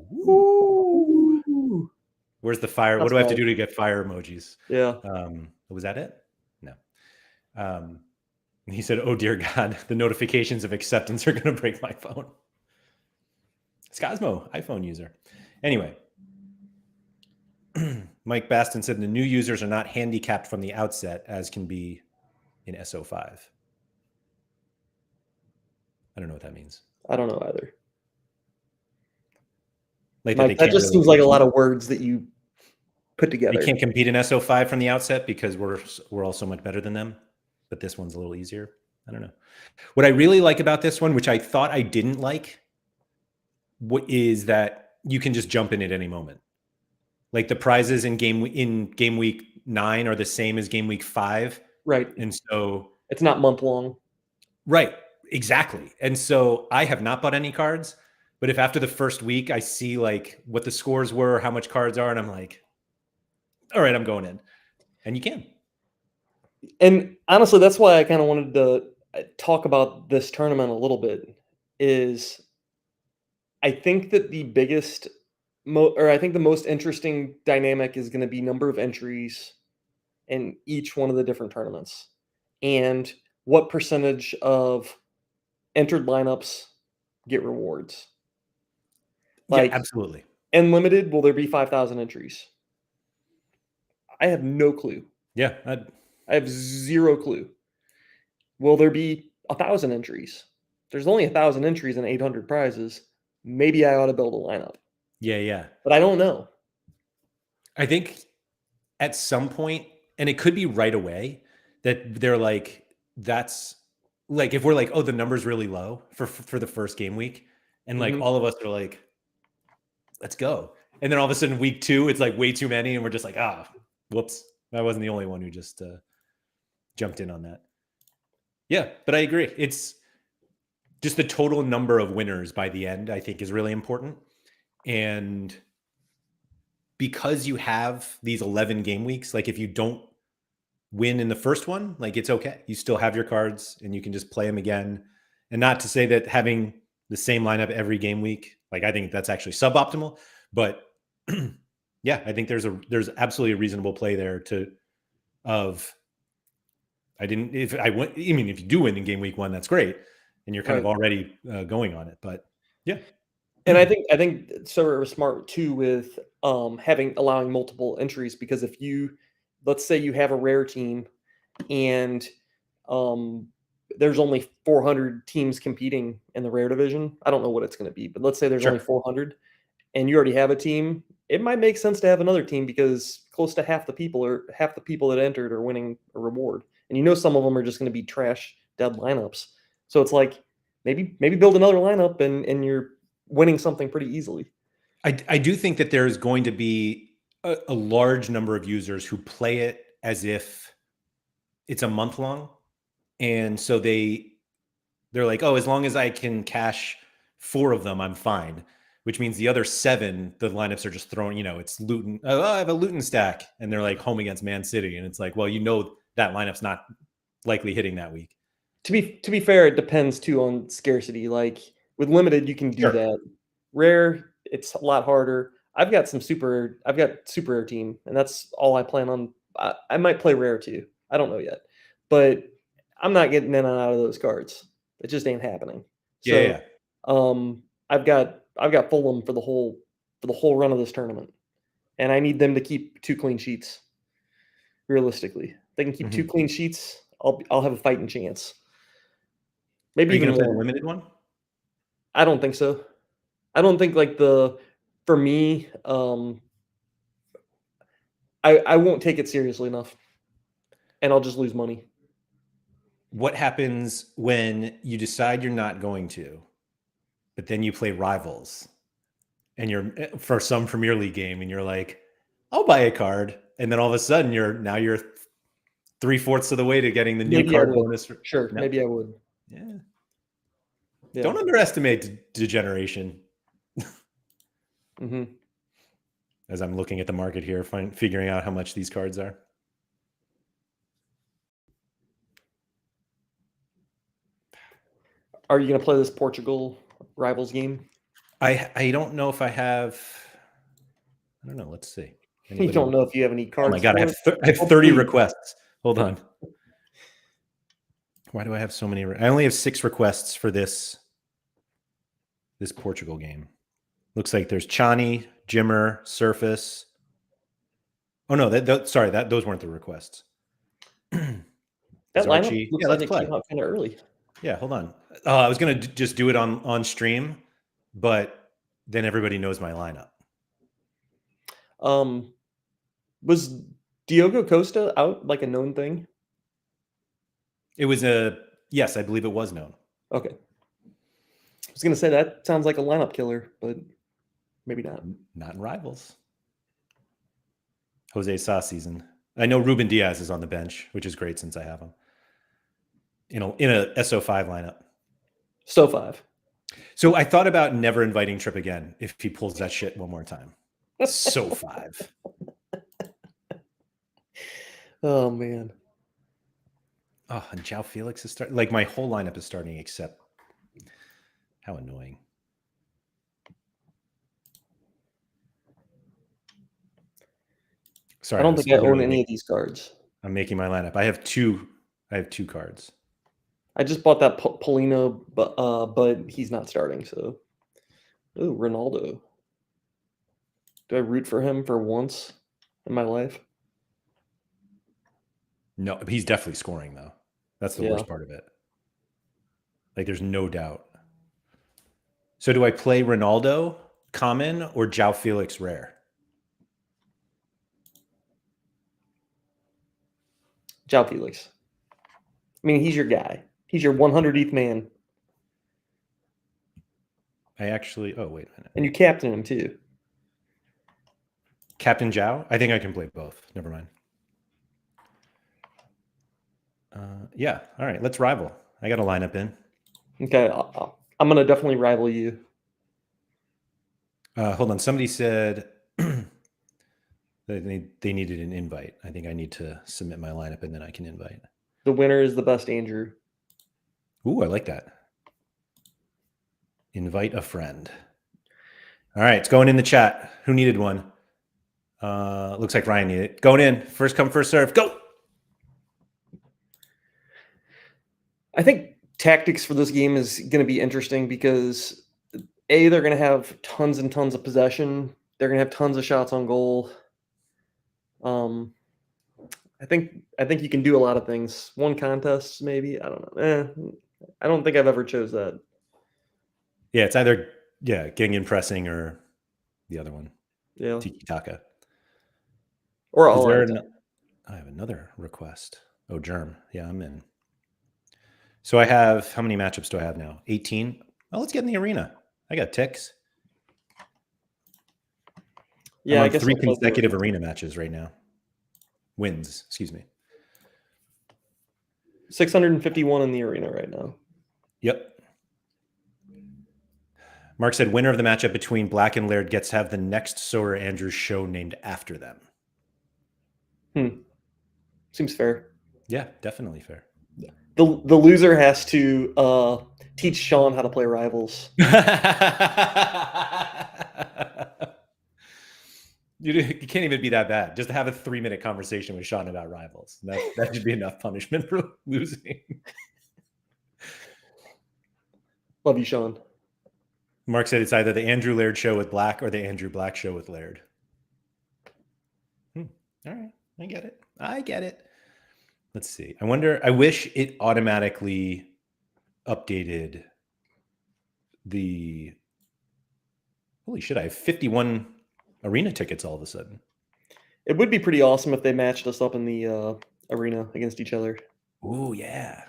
Where's the fire? What do I have to do to get fire emojis? Yeah. Was that it? No. He said, "Oh dear God, the notifications of acceptance are going to break my phone." Scosmo, iPhone user. Anyway, Mike Baston said the new users are not handicapped from the outset, as can be in SO5. I don't know what that means. I don't know either. Like Mike, that just seems like a lot of words that you put together. They can't compete in SO5 from the outset because we're all so much better than them. But this one's a little easier. I don't know. What I really like about this one, which I thought I didn't like, is that you can just jump in at any moment. Like the prizes in game week 9 are the same as game week 5. Right. And so it's not month long. Right. Exactly. And so I have not bought any cards, but if after the first week I see like what the scores were, how much cards are, and I'm like, all right, I'm going in. And you can. And honestly, that's why I kind of wanted to talk about this tournament a little bit, is I think that the biggest, I think the most interesting dynamic is going to be number of entries in each one of the different tournaments and what percentage of entered lineups get rewards. Like, yeah, absolutely. Unlimited, will there be 5,000 entries? I have no clue. Yeah. I have zero clue. Will there be 1,000 entries? There's only 1,000 entries and 800 prizes. Maybe I ought to build a lineup. Yeah. But I don't know. I think at some point, and it could be right away, that they're like, that's like, if we're like, oh, the number's really low for the first game week. And like all of us are like, let's go. And then all of a sudden week 2, it's like way too many. And we're just like, whoops. I wasn't the only one who just jumped in on that. Yeah, but I agree. It's just the total number of winners by the end, I think, is really important. And because you have these 11 game weeks, like if you don't win in the first one, like it's okay. You still have your cards and you can just play them again. And not to say that having the same lineup every game week, like I think that's actually suboptimal, but yeah, I think there's absolutely a reasonable play there if you do win in game week 1, that's great. And you're kind of already going on it, but yeah. And I think Sorare was smart too with allowing multiple entries, because if let's say you have a rare team and there's only 400 teams competing in the rare division. I don't know what it's going to be, but let's say there's only 400 and you already have a team. It might make sense to have another team because close to half the people that entered are winning a reward. And some of them are just going to be trash dead lineups. So it's like maybe build another lineup and you're winning something pretty easily. I do think that there's going to be a large number of users who play it as if it's a month long. And so they're like, oh, as long as I can cash 4 of them, I'm fine. which means the other 7, the lineups are just throwing, it's Luton. Oh, I have a Luton stack. And they're like home against Man City. And it's like, well, that lineup's not likely hitting that week. To be fair, it depends too on scarcity. Like with limited, you can do that. Rare, it's a lot harder. I've got super rare team, and that's all I plan on. I might play rare too. I don't know yet, but I'm not getting in and out of those cards. It just ain't happening. Yeah. I've got Fulham for the whole run of this tournament, and I need them to keep 2 clean sheets. Realistically, if they can keep 2 clean sheets, I'll have a fighting chance. Maybe even play the limited one. I don't think so. I don't think for me, I won't take it seriously enough, and I'll just lose money. What happens when you decide you're not going to, but then you play Rivals, and you're for some Premier League game, and you're like, I'll buy a card, and then all of a sudden you're 3/4 of the way to getting the new card bonus. Sure, no. Maybe I would. Yeah. Don't underestimate degeneration. As I'm looking at the market here, figuring out how much these cards are. Are you going to play this Portugal Rivals game? I don't know if I have. I don't know. Let's see. You don't know if you have any cards. Oh my God, I have 30 requests. Hold on. Why do I have so many? I only have 6 requests for this Portugal game. Looks like there's Chani, Jimmer, Surface. Oh no, those weren't the requests. That lineup looks like it came out kind of early. Yeah, hold on. I was gonna just do it on stream, but then everybody knows my lineup. Was Diogo Costa out like a known thing? It was yes, I believe it was known. Okay. I was gonna say that sounds like a lineup killer, but maybe not. Not in Rivals. Jose Sa season. I know Ruben Diaz is on the bench, which is great since I have him in a SO5 lineup. SO5. So I thought about never inviting Tripp again if he pulls that shit one more time. SO5. Oh man. Oh, and João Felix is starting. Like my whole lineup is starting, except how annoying. Sorry, I don't think I own any of these cards. I'm making my lineup. I have two cards. I just bought that Polino, but he's not starting. So, ooh, Ronaldo. Do I root for him for once in my life? No, he's definitely scoring though. That's the worst part of it. Like, there's no doubt. So, do I play Ronaldo common or João Felix rare? João Felix. I mean, he's your guy. He's your 100th man. Oh, wait a minute. And you captain him too. Captain João? I think I can play both. Never mind. Yeah. All right. Let's rival. I got a lineup in. Okay. I'm going to definitely rival you. Hold on. Somebody said they needed an invite. I think I need to submit my lineup and then I can invite. The winner is the best Andrew. Ooh, I like that. Invite a friend. All right. It's going in the chat. Who needed one? Looks like Ryan needed it. Going in. First come, first serve. Go. I think tactics for this game is going to be interesting because they're going to have tons and tons of possession. They're going to have tons of shots on goal. I think you can do a lot of things. One contest, maybe. I don't know. I don't think I've ever chose that. Yeah, it's either Gingen pressing or the other one. Yeah. Tiki Taka. Or I have another request. Oh, Germ. Yeah, I'm in. So I have, how many matchups do I have now? 18. Well, let's get in the arena. I got ticks. Yeah, I guess 3 consecutive arena matches right now. Wins, excuse me. 651 in the arena right now. Yep. Mark said, winner of the matchup between Black and Laird gets to have the next SorareAndrews show named after them. Seems fair. Yeah, definitely fair. The loser has to teach Sean how to play Rivals. You can't even be that bad. Just have a 3-minute conversation with Sean about Rivals. That should be enough punishment for losing. Love you, Sean. Mark said it's either the Andrew Laird show with Black or the Andrew Black show with Laird. All right. I get it. Let's see. I wish it automatically updated the... Holy shit, I have 51 arena tickets all of a sudden. It would be pretty awesome if they matched us up in the arena against each other. Oh, yeah.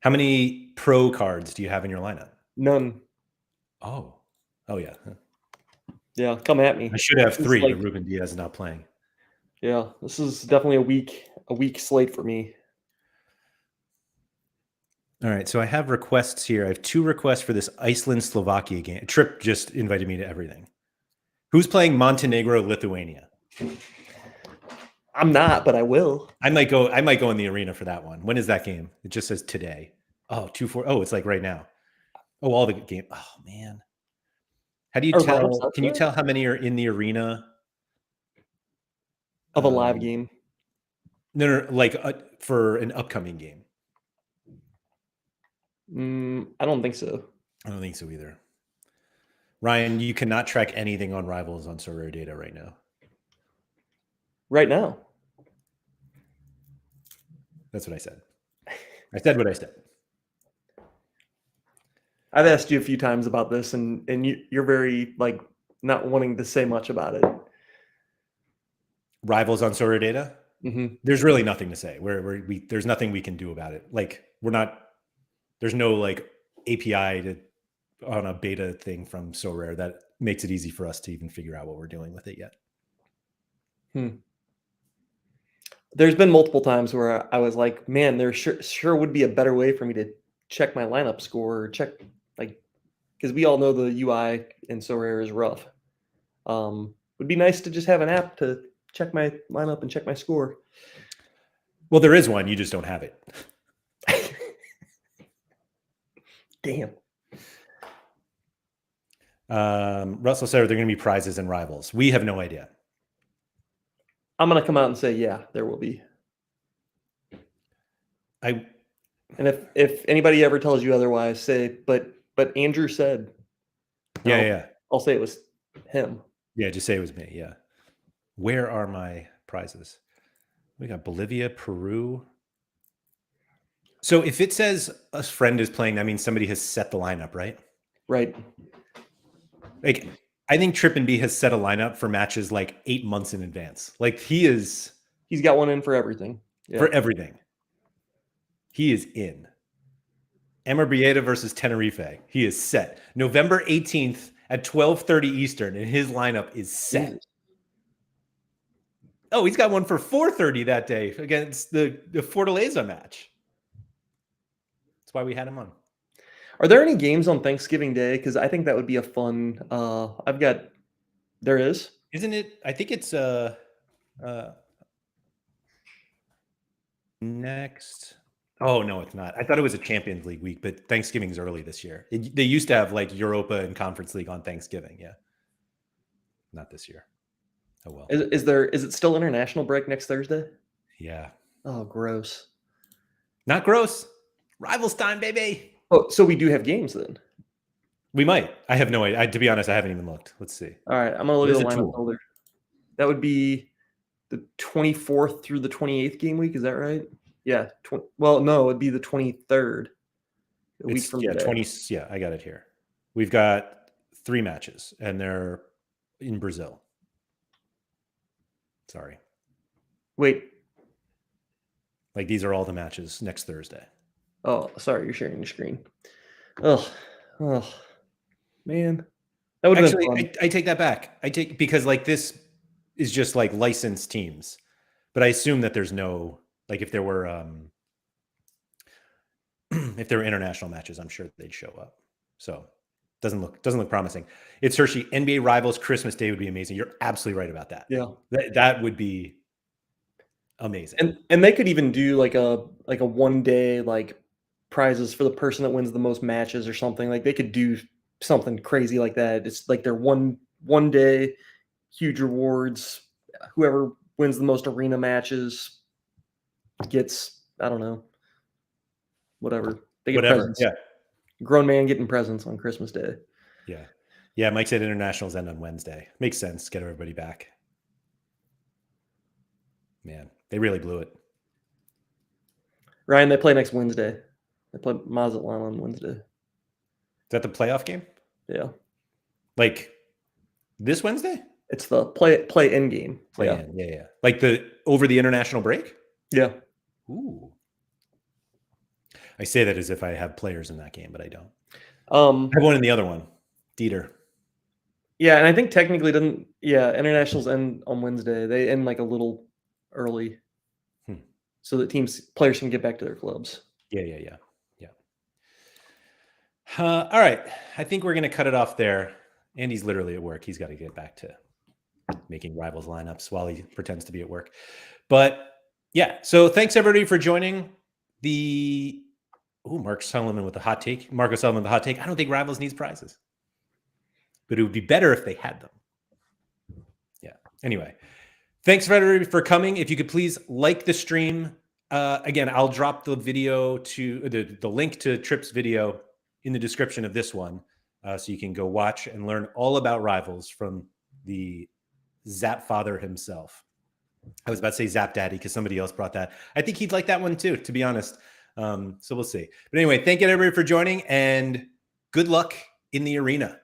How many pro cards do you have in your lineup? None. Oh, yeah. Yeah, come at me. I should have 3, like, but Ruben Diaz is not playing. Yeah, this is definitely a weak slate for me. All right, so I have requests here. I have 2 requests for this Iceland-Slovakia game. Trip just invited me to everything. Who's playing Montenegro-Lithuania? I'm not, but I will. I might go in the arena for that one. When is that game? It just says today. Oh, 2-4. Oh, it's like right now. Oh, all the game. Oh, man. How do you tell? Can you tell how many are in the arena? Of a live game? No, like for an upcoming game. I don't think so. I don't think so either. Ryan, you cannot track anything on Rivals on Sorare data right now. Right now? That's what I said. I said what I said. I've asked you a few times about this, and you're very like not wanting to say much about it. Rivals on Sorare data? Mm-hmm. There's really nothing to say. There's nothing we can do about it. Like there's no like API on a beta thing from Sorare that makes it easy for us to even figure out what we're doing with it yet. There's been multiple times where I was like, man, there sure would be a better way for me to check my lineup score or check, like, because we all know the UI in Sorare is rough. Would be nice to just have an app to check my lineup and check my score. Well, there is one. You just don't have it. Damn. Russell said, are there going to be prizes and Rivals? We have no idea. I'm going to come out and say, yeah, there will be. And if anybody ever tells you otherwise, say, but Andrew said. Yeah. I'll say it was him. Yeah, just say it was me. Yeah. Where are my prizes? We got Bolivia, Peru. So if it says a friend is playing, that means somebody has set the lineup, right? Right. Like, I think Trip and B has set a lineup for matches like 8 months in advance. Like he's got one in for everything. Yeah. For everything. He is in. Emerbrieta versus Tenerife. He is set. November 18th at 12:30 Eastern, and his lineup is set. Jesus. Oh, he's got one for 4:30 that day against the Fortaleza match. That's why we had him on. Are there any games on Thanksgiving Day? Because I think that would be a fun. There is. Isn't it? I think it's next. Oh no, it's not. I thought it was a Champions League week, but Thanksgiving's early this year. They used to have like Europa and Conference League on Thanksgiving. Yeah, not this year. Oh well. Is it still international break next Thursday? Yeah. Oh, gross. Not gross. Rivals time, baby. Oh, so we do have games then. We might. I have no idea. To be honest, I haven't even looked. Let's see. All right, I'm gonna look at the lineup builder. That would be the 24th through the 28th game week. Is that right? Yeah. Well, no, it would be the 23rd. A week from today. 20. Yeah, I got it here. We've got 3 matches, and they're in Brazil. Sorry. Wait. Like these are all the matches next Thursday. Oh, sorry, you're sharing your screen. Oh, man. That would actually. I take that back. Because like this is just like licensed teams, but I assume that there's no like if there were international matches, I'm sure they'd show up. So Doesn't look promising. It's Hershey. NBA Rivals Christmas Day would be amazing. You're absolutely right about that. Yeah. That would be amazing. And they could even do like a 1 day like prizes for the person that wins the most matches or something. Like they could do something crazy like that. It's like their one day huge rewards. Whoever wins the most arena matches gets, I don't know, whatever. They get presents. Yeah. Grown man getting presents on Christmas Day. Yeah. Yeah. Mike said internationals end on Wednesday. Makes sense. Get everybody back. Man, they really blew it. Ryan, they play next Wednesday. They play Mazatlan on Wednesday. Is that the playoff game? Yeah. Like this Wednesday? It's the play in game. Yeah. Like over the international break? Yeah. Ooh. I say that as if I have players in that game, but I don't. I have one in the other one. Dieter. Yeah, and I think technically internationals end on Wednesday. They end like a little early. So that players can get back to their clubs. Yeah. All right. I think we're going to cut it off there. Andy's literally at work. He's got to get back to making Rivals lineups while he pretends to be at work. But yeah, so thanks everybody for joining Marcus Sullivan with the hot take. I don't think Rivals needs prizes, but it would be better if they had them. Yeah. Anyway, thanks everybody for coming. If you could please like the stream. Again, I'll drop the video to the link to Tripp's video in the description of this one. So you can go watch and learn all about Rivals from the Zap father himself. I was about to say Zap Daddy because somebody else brought that. I think he'd like that one too, to be honest. So we'll see. But anyway, thank you everybody for joining and good luck in the arena.